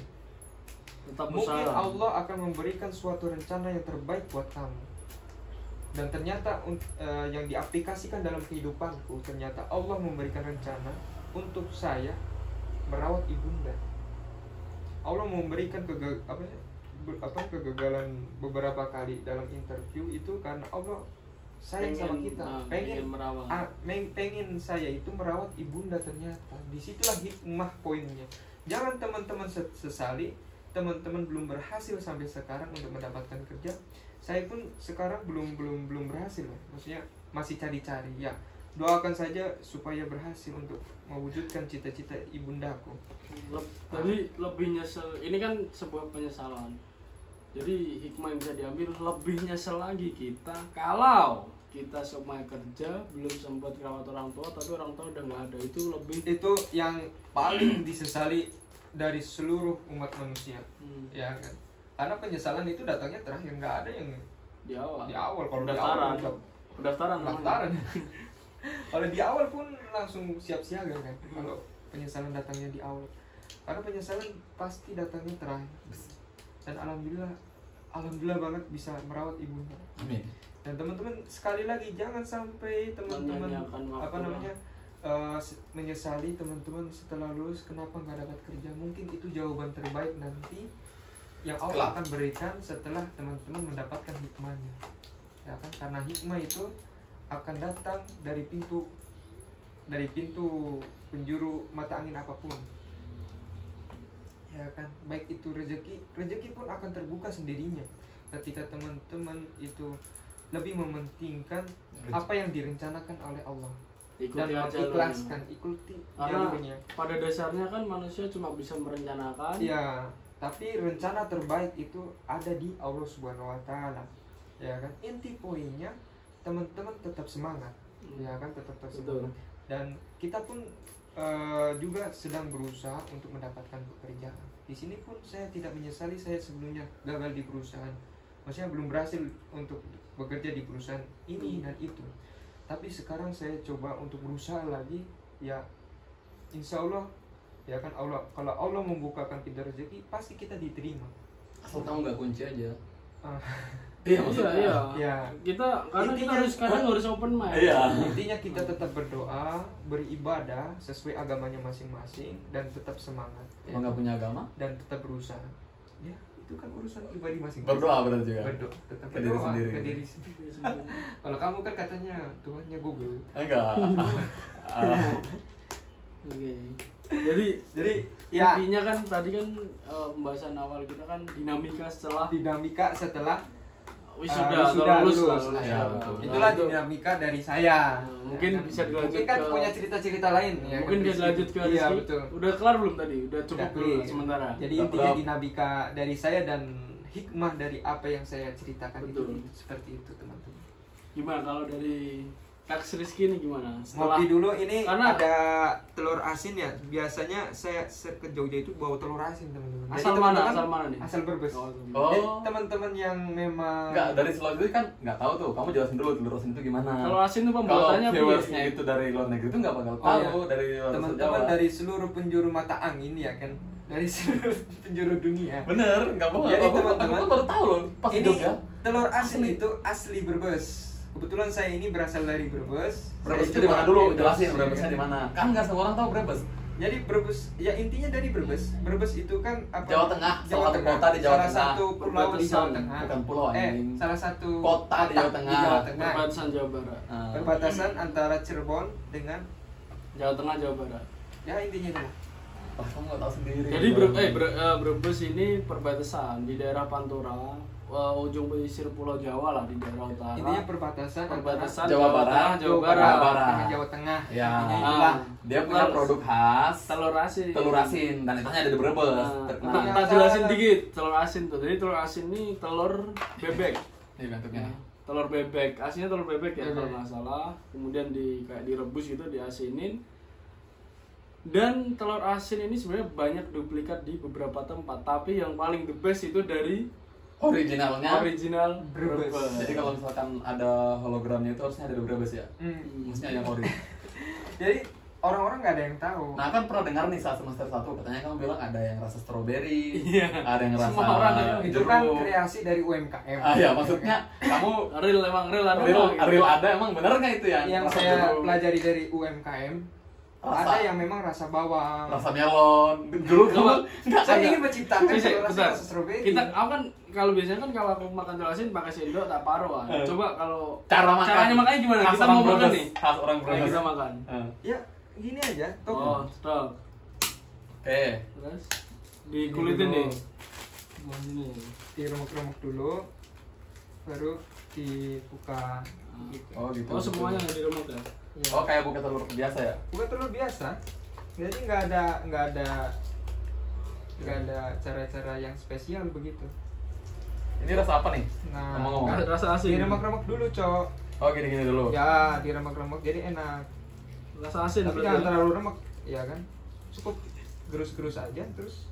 S2: Tetap
S3: Mungkin
S2: usaha.
S3: Allah akan memberikan suatu rencana yang terbaik buat kamu. Dan ternyata yang diaplikasikan dalam kehidupanku, ternyata Allah memberikan rencana untuk saya merawat ibunda. Allah memberikan kegagalan beberapa kali dalam interview itu karena Allah sayang sama kita, pengen saya itu merawat ibunda. Ternyata disitulah hikmah poinnya. Jangan teman-teman sesali, teman-teman belum berhasil sampai sekarang untuk mendapatkan kerja. Saya pun sekarang belum berhasil, maksudnya masih cari-cari. Ya, doakan saja supaya berhasil untuk mewujudkan cita-cita ibundaku.
S2: Jadi lebih nyesel, ini kan sebuah penyesalan. Jadi hikmah yang bisa diambil, lebih nyesel lagi kita kalau kita semua kerja belum sempat merawat orang tua, tapi orang tua udah nggak ada. Itu
S3: yang paling disesali dari seluruh umat manusia, ya kan. Karena penyesalan itu datangnya terakhir, nggak ada yang
S2: di awal.
S3: Kalau
S2: pendaftaran
S3: kalau di awal pun langsung siap siaga kan. Kalau penyesalan datangnya di awal, karena penyesalan pasti datangnya terakhir. Dan alhamdulillah banget bisa merawat ibunda.
S1: Amin.
S3: Dan teman-teman sekali lagi jangan sampai teman-teman menyesali teman-teman setelah lulus kenapa nggak dapat kerja. Mungkin itu jawaban terbaik nanti yang Allah akan berikan setelah teman-teman mendapatkan hikmahnya, ya kan. Karena hikmah itu akan datang dari pintu penjuru mata angin apapun. ya kan, baik itu rezeki pun akan terbuka sendirinya ketika teman-teman itu lebih mementingkan apa yang direncanakan oleh Allah dan
S2: Ikuti aja
S3: mengikhlaskan, ikuti
S2: karena
S3: jalurnya.
S2: pada dasarnya kan manusia cuma bisa merencanakan.
S3: Ya, tapi rencana terbaik itu ada di Allah Subhanahu wa taala. Ya kan? Inti poinnya teman-teman tetap semangat. Ya kan, tetap semangat. Dan kita pun juga sedang berusaha untuk mendapatkan pekerjaan. Di sini pun saya tidak menyesali saya sebelumnya gagal di perusahaan. Maksudnya belum berhasil untuk bekerja di perusahaan ini dan itu. Tapi sekarang saya coba untuk berusaha lagi, ya insya Allah, ya kan, Allah, kalau Allah membukakan pintu rezeki pasti kita diterima.
S1: Asal kamu nggak kunci aja.
S2: Iya,
S1: maksudnya.
S3: Ya,
S2: Kita karena kita
S3: Intinya-
S2: kadang harus open mind.
S1: Iya.
S3: intinya kita tetap berdoa, beribadah sesuai agamanya masing-masing dan tetap semangat.
S1: Kalau nggak punya agama,
S3: Dan tetap berusaha. Ya, itu kan urusan pribadi masing-masing.
S1: berdoa berarti juga.
S3: Berdoa, tetap
S1: Ke diri
S3: berdoa
S1: sendiri.
S3: ke diri sendiri. Kalau kamu kan katanya Tuhannya Google.
S1: Enggak.
S2: Oke. Jadi
S3: Ya,
S2: intinya kan tadi kan pembahasan awal kita kan dinamika setelah
S3: dinamika setelah
S2: wisuda
S3: wisuda
S2: atau lulus
S3: lulus.
S2: lah.
S1: Ya, betul.
S3: itulah
S2: Itu
S3: dinamika dari saya.
S2: mungkin
S3: Ya kan?
S2: bisa dilanjut
S3: Mungkin kan
S2: ke-
S3: punya cerita-cerita lain ya.
S2: mungkin
S3: kan,
S2: bisa
S3: Rizky?
S2: lanjut ke
S3: Iya,
S2: Rizky.
S3: betul.
S2: Udah kelar belum tadi? Udah cukup
S3: Udah
S2: dulu
S3: clear.
S2: sementara.
S3: Jadi
S1: Udah
S3: intinya
S1: berapa?
S3: dinamika dari saya dan hikmah dari apa yang saya ceritakan
S2: Betul.
S3: itu seperti itu, teman-teman.
S2: Gimana kalau dari Kak Rizky ini gimana? Setelah
S3: Ngopi dulu, ini
S2: Karena-
S3: ada telur asin ya. Biasanya saya ke Jogja itu bawa telur asin, teman-teman. Jadi
S2: asal mana?
S3: teman-teman-
S2: Asal mana nih?
S3: Asal Brebes.
S2: Oh,
S1: Oh.
S3: Jadi teman-teman yang memang
S1: Enggak, dari Sulawesi kan nggak tahu tuh. Kamu jelasin dulu telur asin itu gimana.
S2: Kalau asin itu
S1: Kalau
S2: pembuatannya
S1: viewersnya
S2: piye?
S1: itu dari luar negeri itu nggak bakal
S3: Oh,
S1: tahu
S3: iya.
S1: dari luar
S3: teman-teman
S1: Jawa.
S3: dari seluruh penjuru mata angin ya kan, dari seluruh penjuru dunia.
S1: Bener, nggak bohong.
S3: Jadi
S1: Aku
S3: teman-teman,
S1: baru tahu loh pas di
S3: Ini
S1: Jogja.
S3: telur asin itu asli Brebes. Kebetulan saya ini berasal dari Brebes.
S1: Brebes
S3: Saya
S1: itu di mana
S3: coba
S1: dulu?
S3: endorse.
S1: Jelasin Brebesnya di mana. Kan nggak semua orang tahu Brebes.
S3: Jadi Brebes, ya intinya dari Brebes. Brebes itu kan apa?
S1: Jawa Tengah, salah satu kota di Jawa
S3: salah
S1: Tengah.
S3: satu pulau di Jawa
S2: Perbatasan.
S3: Tengah.
S1: Bukan pulau, anjing.
S3: salah satu
S1: Kota di Jawa Tengah.
S3: Jawa Tengah.
S2: Perbatasan Jawa Barat.
S1: Nah,
S3: Perbatasan antara Cirebon dengan
S2: Jawa Tengah, Jawa Barat.
S3: ya intinya itu.
S1: pas kamu nggak tahu sendiri.
S2: Jadi Brebes ini perbatasan di daerah Pantura, ujung pesisir Pulau Jawa lah di daerah utara.
S3: Intinya perbatasan
S2: Perbatasan
S1: Jawa Barat,
S2: Tengah, Jawa
S3: Jawa
S2: Barat.
S1: Barat.
S3: Tengah Jawa Tengah.
S1: Ya.
S3: Intinya
S2: Ah.
S3: itulah.
S1: Dia punya produk khas
S2: Telur asin.
S1: telur asin dan itu hanya ada di Brebes.
S2: Nah,
S1: Terkenal.
S2: tak jelasin dikit telur asin tuh. Jadi telur asin ini telur bebek.
S1: Ini bentuknya.
S2: Telur bebek, aslinya telur bebek ya
S3: Bebek.
S2: kalau nggak salah. Kemudian kayak direbus gitu, diasinin. Dan telur asin ini sebenarnya banyak duplikat di beberapa tempat, tapi yang paling the best itu dari
S1: Originalnya.
S2: original
S3: Brebes.
S1: Jadi kalau misalkan ada hologramnya itu harusnya ada di Brebes ya. Maksudnya yang ori.
S3: Jadi orang-orang nggak ada yang tahu.
S1: Nah kan pernah dengar nih saat semester 1 katanya kamu bilang ada yang rasa stroberi,
S2: Iya.
S1: ada yang rasa
S2: Semua orang ya.
S3: Itu kan
S1: jeruk.
S3: kreasi dari UMKM.
S1: Ah ya maksudnya kamu
S2: real emang real ada
S1: real,
S2: gitu.
S1: real ada emang bener nggak itu ya?
S3: Yang
S1: Rasa
S3: saya
S1: jeruk,
S3: pelajari dari UMKM,
S1: Rasa-
S3: ada yang memang rasa bawang.
S1: rasa melon, dulu
S2: Coba.
S1: kamu nggak
S3: Saya
S1: ada.
S3: ingin menciptakan
S2: Bisa,
S3: rasa
S2: bentar.
S3: rasa stroberi.
S2: Kita, aku kan kalau biasanya kan kalau aku makan telur asin pakai sendok tak paro kan. Coba kalau caranya makannya gimana?
S1: Khas
S2: Kita
S1: orang
S2: mau makan
S1: Brebes.
S2: nih.
S1: Khas orang
S2: Ayo
S1: Brebes.
S2: kita makan.
S3: Ya gini aja,
S2: Oh,
S3: toko.
S2: stop.
S1: Oke.
S2: Terus dikulitin
S3: Ini
S2: nih.
S3: dulu.
S2: Oh, ini.
S3: Diremek-remek dulu, baru dibuka. Gitu.
S1: Oh gitu.
S2: Oh, semuanya nggak diremek ya?
S3: Ya.
S1: Oh kayak buka telur biasa ya?
S3: Bukan telur biasa. Jadi nggak ada cara-cara yang spesial begitu.
S1: Ini rasa apa nih?
S3: Nah,
S1: Ngomong-ngomong.
S2: Rasa asin.
S3: diremek-remek dulu, Cok.
S1: Oh gini-gini dulu.
S3: Ya, diremek-remek jadi enak.
S2: Rasa asin
S3: Tapi
S2: berarti.
S3: jangan terlalu remek, ya kan? Cukup gerus-gerus aja terus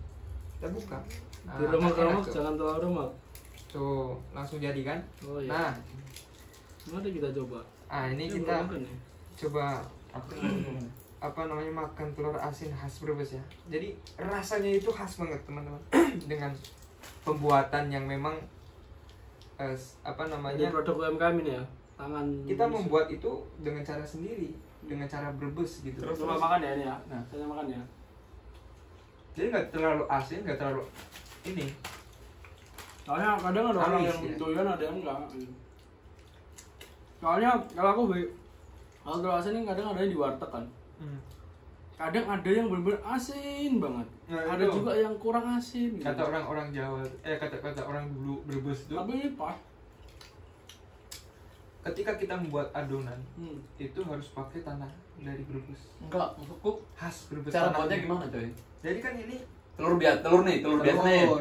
S3: kita buka. Nah,
S2: Diremek-remek
S3: enak, Cok.
S2: jangan terlalu remek.
S3: Tuh, langsung jadi kan?
S2: Oh iya.
S3: Nah,
S2: Mari kita coba.
S3: ini
S2: Ini
S3: kita
S2: belum makan nih.
S3: coba apa namanya makan telur asin khas Brebes ya. Jadi rasanya itu khas banget teman-teman dengan pembuatan yang memang apa
S2: Ini
S3: namanya
S2: produk UMKM ini ya. Tangan.
S3: kita membuat itu dengan cara sendiri, dengan cara Brebes gitu.
S1: Terus-
S2: Coba makan ya ini ya.
S1: Nah.
S2: Saya makan ya.
S3: Jadi nggak terlalu asin, nggak terlalu ini.
S2: Soalnya kadang ada orang
S3: Amis,
S2: yang
S3: ya.
S2: doyan ada yang enggak. Soalnya kalau aku kalau telur asin ini kadang ada yang di warteg kan. kadang ada yang benar-benar asin banget,
S3: Nah,
S2: ada
S3: itu.
S2: juga yang kurang asin gitu.
S3: Kata orang-orang Jawa, kata orang dulu Brebes itu,
S2: Tapi ini pas.
S3: ketika kita membuat adonan
S2: Hmm.
S3: itu harus pakai tanah dari Brebes.
S1: Enggak, maksudku
S3: Khas Brebes.
S1: cara
S3: tanahnya.
S1: buatnya gimana coy?
S3: Jadi kan ini
S1: Telur biasa nih.
S3: telur
S1: Ya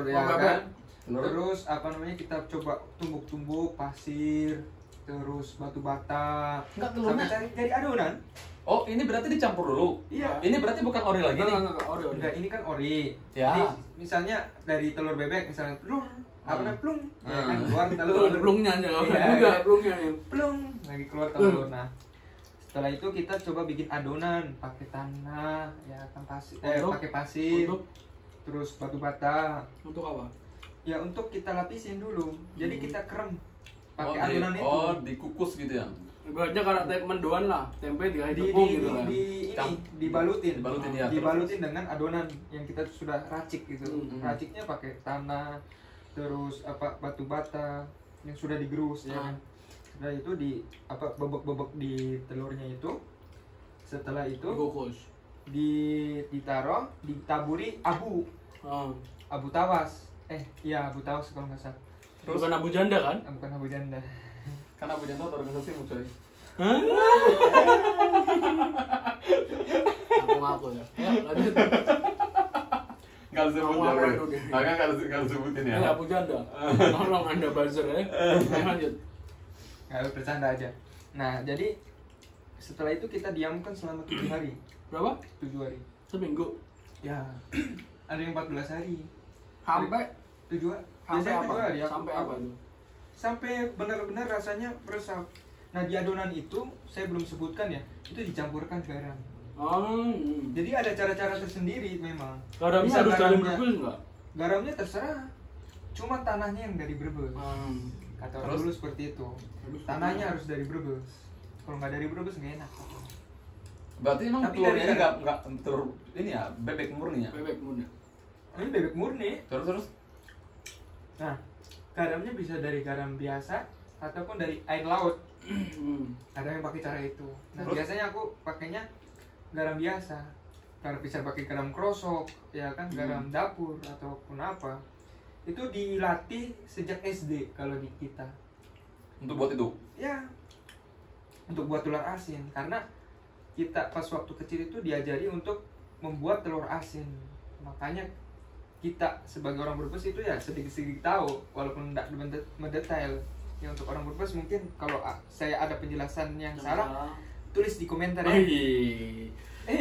S3: ya
S2: Oh,
S3: kan.
S1: Telur.
S3: Terus apa namanya, kita coba tumbuk-tumbuk pasir, terus batu bata,
S1: Enggak, telurnya.
S3: sampai jadi adonan.
S1: Oh, ini berarti dicampur dulu.
S3: Iya.
S1: Ini berarti bukan ori lagi nih.
S2: Enggak, ori.
S3: Enggak, ini kan ori.
S1: Ya.
S3: Jadi misalnya dari telur bebek misalnya telur apa namanya, plung, ya kan,
S1: Hmm.
S3: keluar
S2: Telur
S3: telur,
S2: plungnya aja,
S3: Iya,
S2: juga
S3: iya.
S2: plungnya nih.
S3: plung, lagi keluar telur. Nah, setelah itu kita coba bikin adonan pakai tanah, ya kan, pasir,
S2: Untuk?
S3: pakai pasir,
S2: Untuk
S3: terus batu bata.
S2: untuk apa?
S3: Ya untuk kita lapisin dulu. Jadi kita krem pakai
S1: Oh,
S3: adonan itu.
S1: oh, dikukus gitu ya.
S2: Ibaratnya kayak tempe mendoan lah, tempe dikasih
S3: di,
S2: tepung
S3: di,
S2: gitu kan.
S3: ini dibalutin
S1: ya.
S3: dibalutin dengan adonan yang kita sudah racik gitu.
S2: Hmm.
S3: Raciknya pakai tanah, terus apa, batu bata yang sudah digerus ya kan. Setelah itu di apa, bebek di telurnya itu. Setelah itu
S2: Dikukus.
S3: ditaruh, ditaburi abu
S2: Ah.
S3: abu tawas, iya abu tawas kalau nggak salah.
S2: Terus bukan abu janda kan?
S3: Bukan abu janda.
S1: Karena Bu Janto organisasi coy.
S2: Aku ngaku ya. Ya, lanjut.
S1: Enggak disebut
S2: Mau
S1: ya.
S2: apa
S1: Boy.
S2: itu dia?
S1: Enggak disebutin ya.
S2: Ya, abu janda. Tolong Anda buzzer ya. Lanjut.
S3: Nggak, bercanda aja. Nah jadi setelah itu kita diamkan selama 7 hari.
S2: Berapa?
S3: 7 hari.
S2: Seminggu.
S3: Ya, ada yang 14 hari.
S2: Sampai
S3: 7 hari.
S2: sampai
S3: Biasanya
S2: apa?
S3: 7 hari,
S2: Sampai apa itu?
S3: Sampai benar-benar rasanya meresap. Nah di adonan itu saya belum sebutkan ya, itu dicampurkan garam.
S2: Oh.
S3: Jadi ada cara-cara tersendiri memang.
S2: Garamnya
S3: Bisa
S2: harus dari
S3: garamnya-
S2: Brebes enggak?
S3: Garamnya terserah. Cuma tanahnya yang dari Brebes. Kata orang
S1: Terus?
S3: dulu seperti itu. Tanahnya harus dari Brebes. Kalau nggak dari Brebes nggak enak.
S1: Berarti emang
S3: Tapi
S1: telurnya
S3: dari-
S1: enggak telur ini ya, bebek murni ya.
S2: Bebek muda.
S3: Ini bebek murni.
S1: Terus
S3: Nah, garamnya bisa dari garam biasa ataupun dari air laut. Ada yang pakai cara itu. Nah,
S2: Terus?
S3: biasanya aku pakainya garam biasa. Kalau bisa pakai garam krosok, ya kan, garam dapur ataupun apa. Itu dilatih sejak SD kalau di kita.
S1: untuk buat itu.
S3: Ya, untuk buat telur asin, karena kita pas waktu kecil itu diajari untuk membuat telur asin. Makanya kita sebagai orang Brebes itu ya sedikit-sedikit tahu, walaupun tidak mendetail. Ya untuk orang Brebes mungkin kalau saya ada penjelasan yang salah, tulis di komentar ya.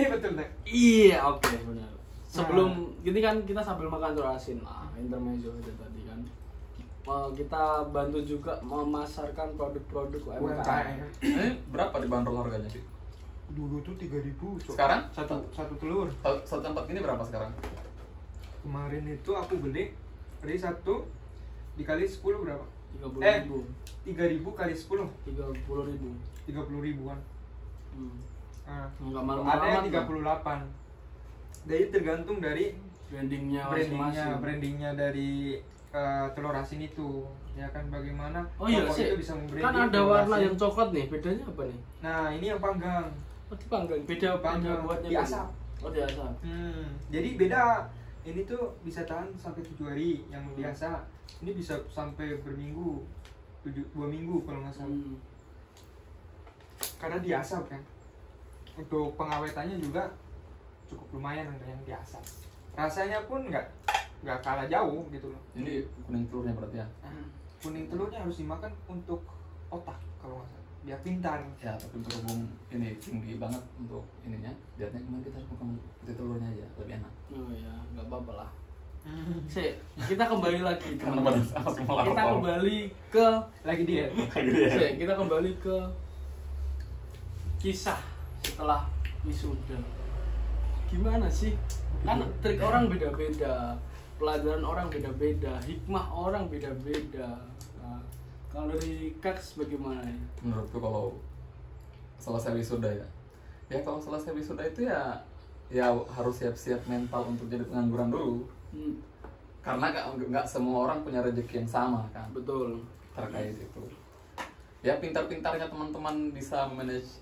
S3: Betul deh.
S2: Iya, oke, benar. Sebelum gini kan kita sambil makan telur asin lah, intermezzo itu tadi kan. Kita bantu juga memasarkan produk-produk UMKM.
S1: Ini berapa dibanderol harganya, Pi?
S3: Dulu tuh 3.000. Cok.
S1: Sekarang?
S3: Satu telur.
S1: Satu tempat ini berapa sekarang?
S3: Kemarin itu aku beli dari 1 dikali 10 berapa?
S2: 30.000.
S3: 3.000 kali 10,
S2: 30.000.
S3: 30 ribuan. Nah,
S2: Enggak
S3: ada yang
S2: malu-maluan.
S3: 38. Jadi tergantung dari
S2: Brandingnya
S3: brandingnya dari telur asin itu, ya kan, bagaimana
S2: Oh iya
S3: toko
S2: sih.
S3: itu bisa membranding
S2: Kan ada
S3: telur
S2: warna
S3: asin.
S2: yang coklat nih, bedanya apa nih?
S3: Nah ini yang panggang.
S2: Oh, dipanggang. Beda
S3: Panggang.
S2: buatnya.
S3: Diasap.
S2: Oh, diasap.
S3: Jadi beda. Ini tuh bisa tahan sampai 7 hari yang biasa. Ini bisa sampai berminggu, 2 minggu kalau nggak salah. Karena diasap kan. Untuk pengawetannya juga cukup lumayan untuk yang diasap. Rasanya pun nggak kalah jauh gitu loh.
S1: Ini kuning telurnya berarti ya.
S3: Kuning telurnya harus dimakan untuk otak kalau nggak salah, biar pintar.
S1: Ya, tapi berhubung ini tinggi banget untuk ininya, lihatnya kemarin kita makan putih telurnya aja lebih enak.
S2: Oh ya, nggak apa-apa lah. Sih, kita kembali lagi.
S1: Teman-teman sama semua
S2: Kita kembali ke
S3: Lagi diet.
S2: Sih, kita kembali ke kisah setelah wisuda. Gimana sih? Kan trik orang beda-beda, pelajaran orang beda-beda, hikmah orang beda-beda. Nah, kalau dari Kaks bagaimana?
S1: Menurutku kalau selesai wisuda ya kalau selesai wisuda itu ya harus siap-siap mental untuk jadi pengangguran dulu. Karena nggak semua orang punya rezeki yang sama kan.
S2: Betul.
S1: Terkait itu ya pintar-pintarnya teman-teman bisa manage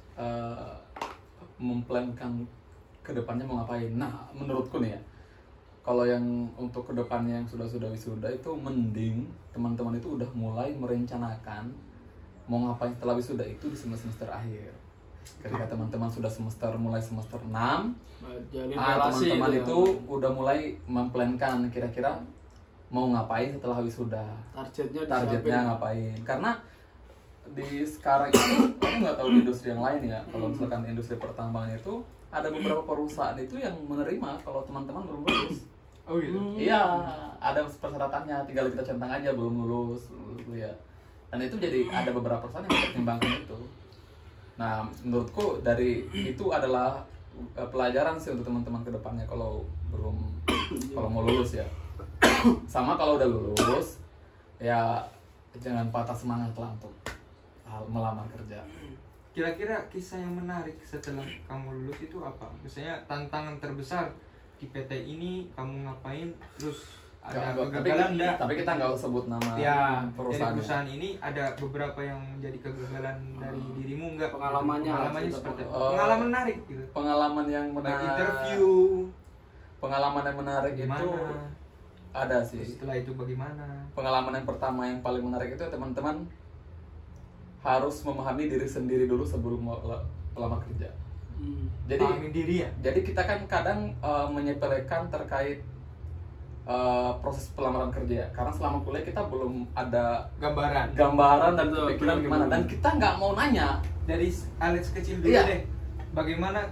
S1: memplankan kedepannya mau ngapain. Nah, menurutku nih ya, kalau yang untuk kedepannya yang sudah wisuda itu mending teman-teman itu udah mulai merencanakan mau ngapain setelah wisuda itu di semester akhir. Ketika teman-teman sudah mulai semester 6, teman-teman itu udah mulai memplankan kira-kira mau ngapain setelah wisuda. Targetnya ngapain. Karena di sekarang itu aku nggak tahu di industri yang lain ya. Kalau misalkan industri pertambangan itu ada beberapa perusahaan itu yang menerima kalau teman-teman belum lulus.
S3: Oh gitu.
S1: Iya, ada persyaratannya, tinggal kita centang aja belum lulus ya. Dan itu jadi ada beberapa perusahaan yang mempertimbangkan itu. Nah, menurutku dari itu adalah pelajaran sih untuk teman-teman ke depannya kalau mau lulus ya. Sama kalau udah lulus ya jangan patah semangat lah untuk melamar kerja.
S3: Kira-kira kisah yang menarik setelah kamu lulus itu apa? Misalnya tantangan terbesar di PT ini kamu ngapain, terus ada kegagalan enggak?
S1: Tapi kita nggak sebut nama
S3: ya,
S1: perusahaan.
S3: Dari perusahaan ini ada beberapa yang menjadi kegagalan dari dirimu enggak?
S2: Pengalamannya
S3: seperti
S2: gitu.
S3: pengalaman menarik gitu.
S1: Pengalaman yang menarik.
S3: Interview.
S1: Pengalaman yang menarik
S3: Gimana?
S1: itu ada sih.
S3: Setelah itu bagaimana?
S1: Pengalaman yang pertama yang paling menarik itu teman-teman harus memahami diri sendiri dulu sebelum melamar kerja. Jadi
S3: pahami diri ya.
S1: Jadi kita kan kadang menyepelekan terkait proses pelamaran kerja. Karena selama kuliah kita belum ada gambaran dan pikiran gimana. Dan kita nggak mau nanya
S3: dari Alex kecil dulu deh. Bagaimana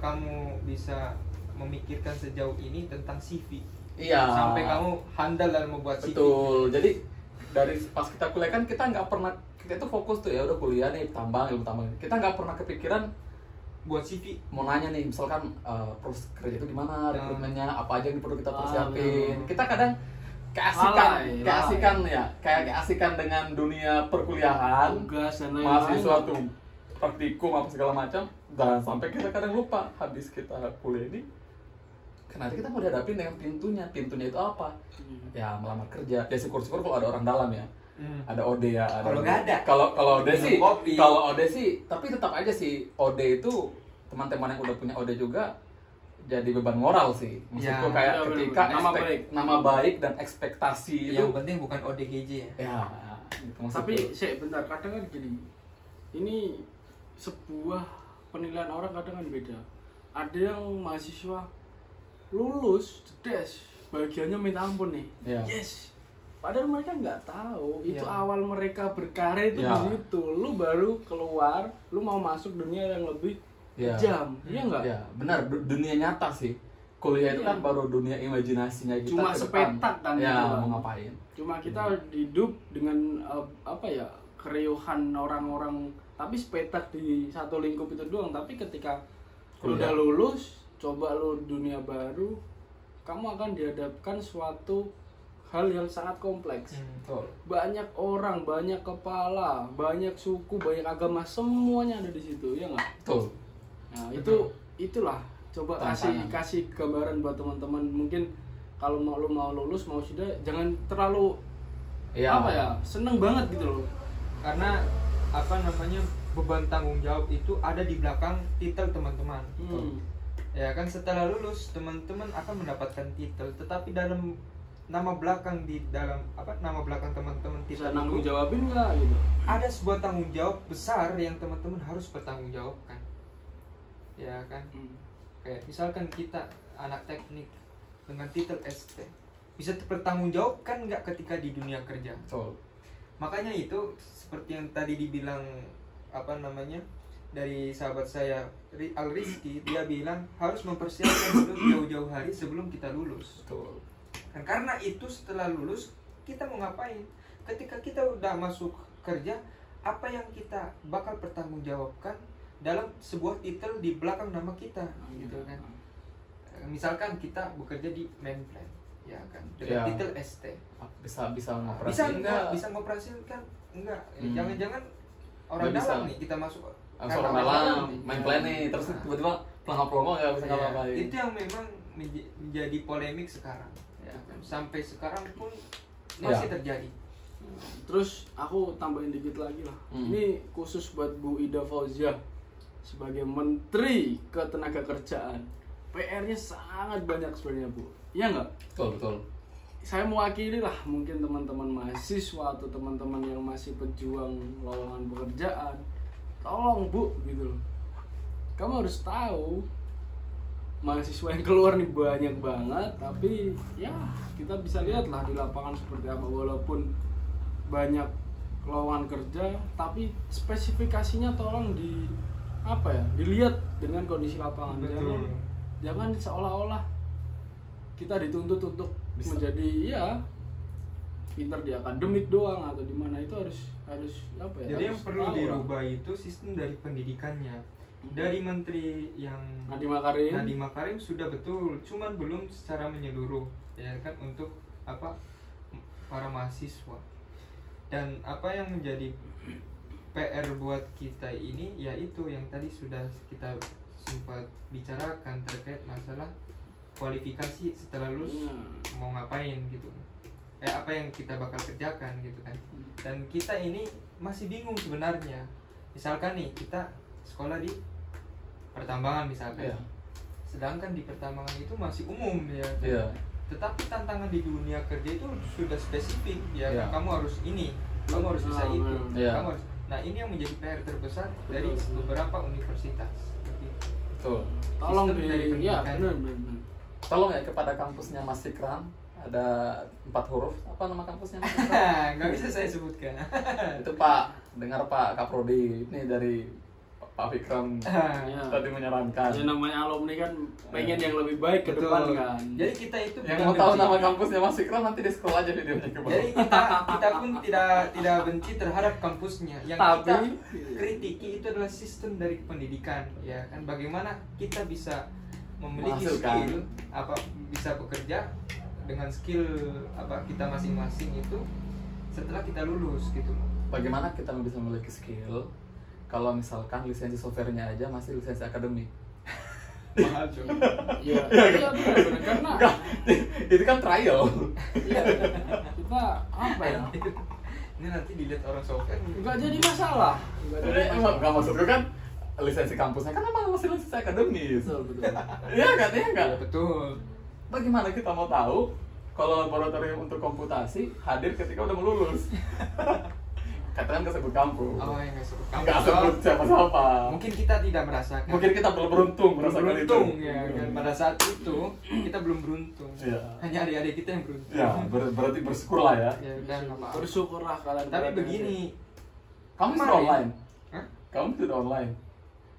S3: kamu bisa memikirkan sejauh ini tentang CV?
S1: Iya.
S3: Sampai kamu handal dalam membuat CV.
S1: Betul. Jadi dari pas kita kuliah kan kita nggak pernah, kita itu fokus tuh ya udah kuliah nih ilmu tambang. Kita nggak pernah kepikiran
S3: buat CV.
S1: Mau nanya nih misalkan proses kerja itu gimana, rekrutmennya apa aja yang perlu kita persiapin. Kita kadang keasikan dengan dunia perkuliahan, mahasiswa tuh praktikum apa segala macam, dan sampai kita kadang lupa habis kita kuliah ini nanti kita mau dihadapin dengan pintunya itu apa? Ya melamar kerja. Ya syukur-syukur kalau ada orang dalam ya. Ada OD ya.
S3: Kalau nggak ada.
S1: Kalau OD sih, tapi tetap aja sih OD itu teman-teman yang udah punya OD juga jadi beban moral sih. Maksudku kayak ketika nama baik dan ekspektasi itu.
S3: Yang penting bukan ODGJ ya.
S1: Ya. Gitu,
S2: tapi bentar, kadang kan gini. Ini sebuah penilaian orang kadang kan beda. Ada yang mahasiswa lulus, jedes, bahagianya minta ampun nih. Yes. Padahal mereka nggak tahu itu awal mereka berkarir itu di situ. Lu baru keluar, lu mau masuk dunia yang lebih kejam. Iya nggak?
S1: Iya, benar. Dunia nyata sih. Kuliah itu kan baru dunia imajinasinya kita.
S2: Cuma sepetak kan.
S1: Ya, mau ngapain?
S2: Cuma kita hidup dengan keriuhan orang-orang, tapi sepetak di satu lingkup itu doang. Tapi ketika lu udah lulus, coba lu dunia baru, kamu akan dihadapkan suatu hal yang sangat kompleks. Banyak orang, banyak kepala, banyak suku, banyak agama, semuanya ada di situ, ya nggak?
S1: Betul.
S2: Nah itulah. Coba kasih gambaran buat teman-teman. Mungkin kalau lu mau lulus, mau sudah, jangan terlalu seneng banget gitu loh.
S3: Karena beban tanggung jawab itu ada di belakang titel teman-teman. Ya kan, setelah lulus teman-teman akan mendapatkan titel, tetapi dalam nama belakang teman-teman titel
S2: bisa nanggung jawabin nggak gitu?
S3: Ada sebuah tanggung jawab besar yang teman-teman harus bertanggung jawabkan. Ya kan? Kayak misalkan kita anak teknik dengan titel ST bisa bertanggung jawabkan nggak ketika di dunia kerja? Makanya itu seperti yang tadi dibilang dari sahabat saya Al Rizky, dia bilang harus mempersiapkan dulu jauh-jauh hari sebelum kita lulus.
S1: Betul.
S3: Dan karena itu setelah lulus kita mau ngapain? Ketika kita udah masuk kerja, apa yang kita bakal pertanggungjawabkan dalam sebuah titel di belakang nama kita, gitu kan? Misalkan kita bekerja di main plant, ya kan, dengan titel ST.
S1: Bisa
S3: ngoperasikan enggak? Jangan-jangan orang dalam nih kita masuk.
S1: Orang dalam main plan nih, terus tiba-tiba pelongo-pelongo nggak bisa ngapa-ngapain.
S3: Itu yang memang menjadi polemik sekarang. Ya kan? Sampai sekarang pun masih terjadi.
S2: Terus aku tambahin dikit lagi lah. Ini khusus buat Bu Ida Fauzia sebagai Menteri Ketenagakerjaan. PR-nya sangat banyak sebenarnya Bu. Iya nggak?
S1: Betul.
S2: Saya mewakili lah mungkin teman-teman mahasiswa atau teman-teman yang masih pejuang lowongan pekerjaan. Tolong Bu gitu loh. Kamu harus tahu mahasiswa yang keluar nih banyak banget, tapi ya kita bisa lihat lah di lapangan seperti apa, walaupun banyak lowongan kerja tapi spesifikasinya tolong dilihat dengan kondisi lapangan. Jangan seolah-olah kita dituntut untuk menjadi pintar di akademik doang atau di mana. Itu harus apa ya?
S3: Jadi yang
S2: harus
S3: perlu
S2: tahu
S3: dirubah itu sistem dari pendidikannya. Dari menteri yang
S2: Nadiem Makarim
S3: sudah betul, cuman belum secara menyeluruh ya kan untuk para mahasiswa. Dan apa yang menjadi PR buat kita ini yaitu yang tadi sudah kita sempat bicarakan terkait masalah kualifikasi setelah lulus mau ngapain gitu. Apa yang kita bakal kerjakan gitu kan. Dan kita ini masih bingung sebenarnya. Misalkan nih kita sekolah di pertambangan misalkan, sedangkan di pertambangan itu masih umum ya. Tetapi tantangan di dunia kerja itu sudah spesifik ya. Kamu harus ini, kamu harus bisa itu, kamu harus. Nah ini yang menjadi PR terbesar dari beberapa universitas.
S1: Betul.
S2: Tolong
S3: dari pendidikan.
S1: Tolong ya kepada kampusnya Mas Fikram, ada 4 huruf. Apa nama kampusnya Mas Fikram?
S3: Nggak bisa saya sebutkan.
S1: Itu Pak, dengar Pak Kaprodi ini dari Pak Fikram tadi menyarankan.
S2: Ya namanya alumni kan pengen yang lebih baik ke depan kan.
S3: Jadi kita itu
S1: yang mau tahu nama kampusnya Mas Fikram nanti di scroll aja videonya ke bawah.
S3: Jadi kita pun tidak benci terhadap kampusnya. Yang kita kritiki itu adalah sistem dari pendidikan ya kan. Bagaimana kita bisa memiliki skill bisa bekerja dengan skill kita masing-masing itu setelah kita lulus gitu.
S1: Bagaimana kita bisa memiliki skill kalau misalkan lisensi softwarenya aja masih lisensi akademik?
S2: Mahal juga. Iya, benar karena
S1: itu kan trial.
S2: Iya. Kita apa ya?
S3: Ini nanti dilihat orang software
S2: Enggak jadi masalah.
S1: Enggak maksudku kan lisensi kampusnya kan emang masih lisensi akademis.
S2: Betul.
S1: Iya kan?
S3: Betul.
S1: Bagaimana kita mau tahu kalau laboratorium untuk komputasi hadir ketika udah mau lulus? Katakan kesebut kampus.
S3: Yang kesebut kampus.
S1: Enggak sebut siapa-siapa.
S3: Mungkin kita tidak merasakan.
S1: Mungkin kita belum beruntung merasakan itu.
S3: Ya, kan pada saat itu kita belum beruntung.
S1: Iya.
S3: Hanya adik-adik kita yang beruntung.
S1: Ya, berarti bersyukurlah ya.
S3: Dan
S2: bersyukurlah kalian.
S3: Tapi begini,
S1: kamu sudah online.
S3: Hah?
S1: Kamu sudah online.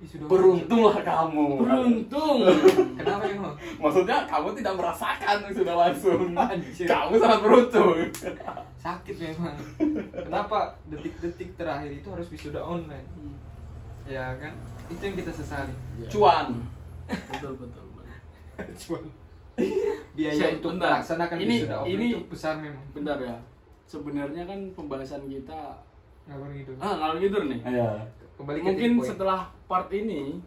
S3: Sudah
S1: beruntunglah kamu.
S2: Beruntung.
S3: Kenapa emang?
S1: Maksudnya kamu tidak merasakan sudah langsung.
S3: Anjir.
S1: Kamu sangat beruntung.
S3: Sakit memang. Kenapa detik-detik terakhir itu harus wisuda online? Ya kan? Itu yang kita sesali.
S1: Cuan.
S2: Betul.
S3: Cuan. Biaya untuk melaksanakan wisuda online itu besar memang.
S2: Bentar ya. Sebenarnya kan pembahasan kita
S3: ngalor
S2: ngidul nih.
S1: Iya.
S2: Mungkin setelah part ini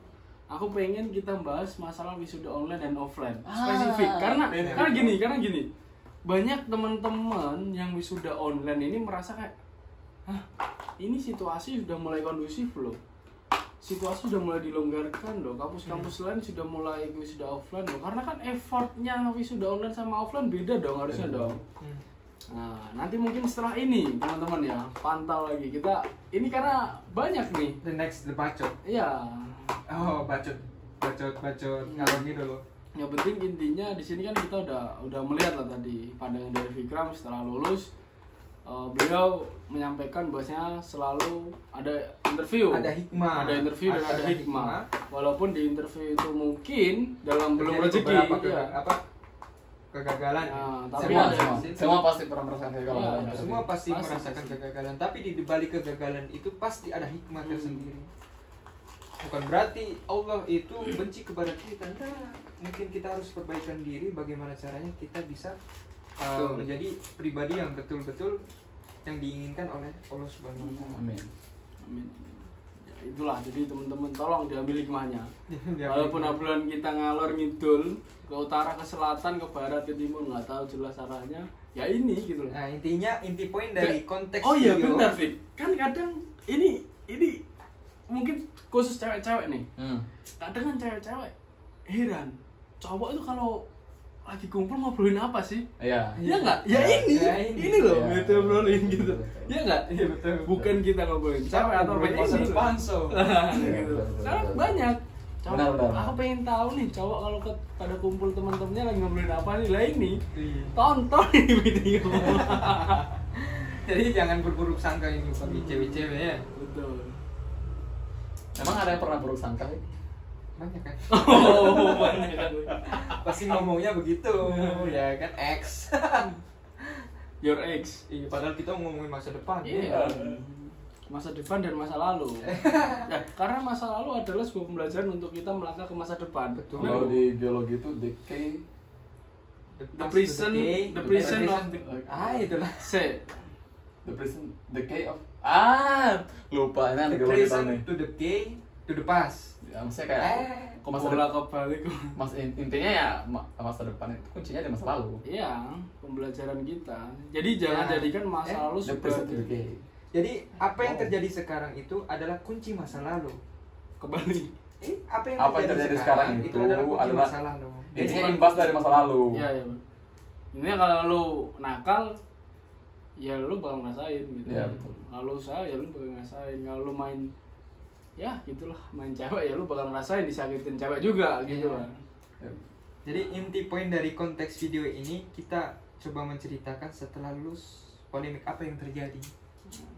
S2: aku pengen kita bahas masalah wisuda online dan offline spesifik karena gini banyak teman-teman yang wisuda online ini merasa kayak ini situasi sudah mulai kondusif loh, situasi sudah mulai dilonggarkan loh, kampus-kampus lain sudah mulai wisuda offline loh, karena kan effortnya wisuda online sama offline beda dong harusnya dong. Nah, nanti mungkin setelah ini teman-teman ya pantau lagi kita ini karena banyak nih.
S3: The bacot.
S2: Iya.
S3: Oh, bacot ngalor gitu loh.
S2: Yang penting intinya di sini kan kita udah melihat lah tadi pandangan dari Fikram setelah lulus. Beliau menyampaikan bahwasanya selalu ada interview.
S3: Ada hikmah.
S2: Ada interview dan ada hikmah. Walaupun di interview itu mungkin dalam belum rezeki
S3: kegagalan.
S2: Tapi
S1: semua pasti pernah merasakan kegagalan.
S3: Semua pasti merasakan kegagalan, tapi di balik kegagalan itu pasti ada hikmah tersendiri. Bukan berarti Allah itu benci kepada kita. Nah, mungkin kita harus perbaikan diri bagaimana caranya kita bisa menjadi pribadi yang betul-betul yang diinginkan oleh Allah Subhanahu wa taala.
S1: Amin.
S2: Itulah, jadi teman-teman tolong diambil hikmahnya. Walaupun obrolan kita ngalor ngidul ke utara, ke selatan, ke barat, ke timur, nggak tahu jelas arahnya. Ya ini gitu loh.
S3: Nah, inti poin dari konteks
S2: oh iya benar Fik. Kan kadang ini mungkin khusus cewek-cewek nih. Kadang kan cewek-cewek heran. cowok itu kalau lagi kumpul ngobrolin apa sih?
S1: Iya.
S2: Iya nggak? Ya ini loh,
S1: Iya,
S2: kita ngobrolin
S1: iya,
S2: gitu.
S1: betul.
S2: Iya nggak?
S3: Iya betul.
S2: Bukan kita ngobrolin cewek atau apa
S3: masa
S2: ini.
S3: depan so.
S2: Gitu.
S1: betul,
S2: Karena
S1: betul.
S2: banyak. Cowok,
S1: Benar.
S2: aku pengen tahu nih cowok kalau pada kumpul teman-temannya lagi ngobrolin apa nih lah ini.
S3: Iya.
S2: Tonton ini video.
S3: Jadi jangan berburuk sangka ini bagi cewek-cewek ya.
S2: Betul.
S1: Emang ada yang pernah buruk sangka ya?
S3: Banyak kan?
S2: Oh, banyak kan.
S3: Pasti ngomongnya begitu, ya kan X.
S2: Your ex.
S3: Iya, padahal kita ngomongin masa depan.
S2: Iya. Masa depan dan masa lalu. Ya, karena masa lalu adalah sebuah pembelajaran untuk kita melangkah ke masa depan.
S3: Betul.
S1: Kalau di geologi itu decay.
S2: The prison of the
S3: itulah.
S2: C.
S1: Decay of lupa ini ada
S3: The
S1: geologi tahun nih.
S3: to the K to the past.
S1: Ya, maksudnya kayak kok masa
S2: Bola
S1: depan,
S2: kebalik.
S1: intinya ya masa depan itu kuncinya di masa lalu.
S2: Iya, pembelajaran kita. Jadi jangan
S3: Ya.
S2: jadikan masa lalu
S1: The present to
S2: sebagai
S1: decay.
S3: Jadi apa yang terjadi sekarang itu adalah kunci masa lalu.
S2: kebalik.
S3: Apa yang
S1: Apa yang terjadi sekarang itu
S3: adalah kunci
S1: adalah-
S3: masa lalu.
S1: Intinya imbas dari masa lalu.
S2: Iya, iya. Ini kalau lu nakal ya lu bakal ngerasain gitu.
S1: Iya, betul.
S2: Kalau usaha ya lu bakal ngerasain. Kalau lu main ya gitulah, main cewek ya lu bakal ngerasain disakitin cewek juga gitu
S3: Iya.
S2: kan.
S3: Jadi inti poin dari konteks video ini kita coba menceritakan setelah lulus polemik apa yang terjadi.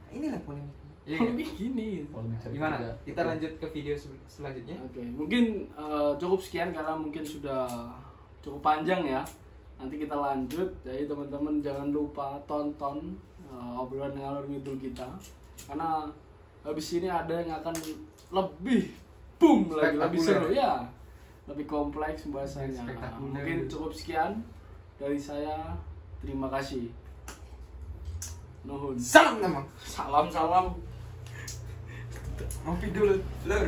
S3: Inilah polemik. Iya
S2: Kalau
S3: nggak?
S2: kayak gini.
S1: Kalau mencari
S3: Gimana?
S1: kerja.
S3: Kita lanjut ke video selanjutnya.
S2: Oke, mungkin cukup sekian karena mungkin sudah cukup panjang ya. Nanti kita lanjut. Jadi teman-teman jangan lupa tonton obrolan ngalor ngidul kita. Karena habis ini ada yang akan lebih boom lagi, lebih seru ya. Lebih kompleks bahasanya.
S3: Spektakuler.
S2: Mungkin cukup sekian dari saya. Terima kasih. Nuhun.
S3: Salam teman.
S2: Salam.
S3: Ngopi dulu, lur.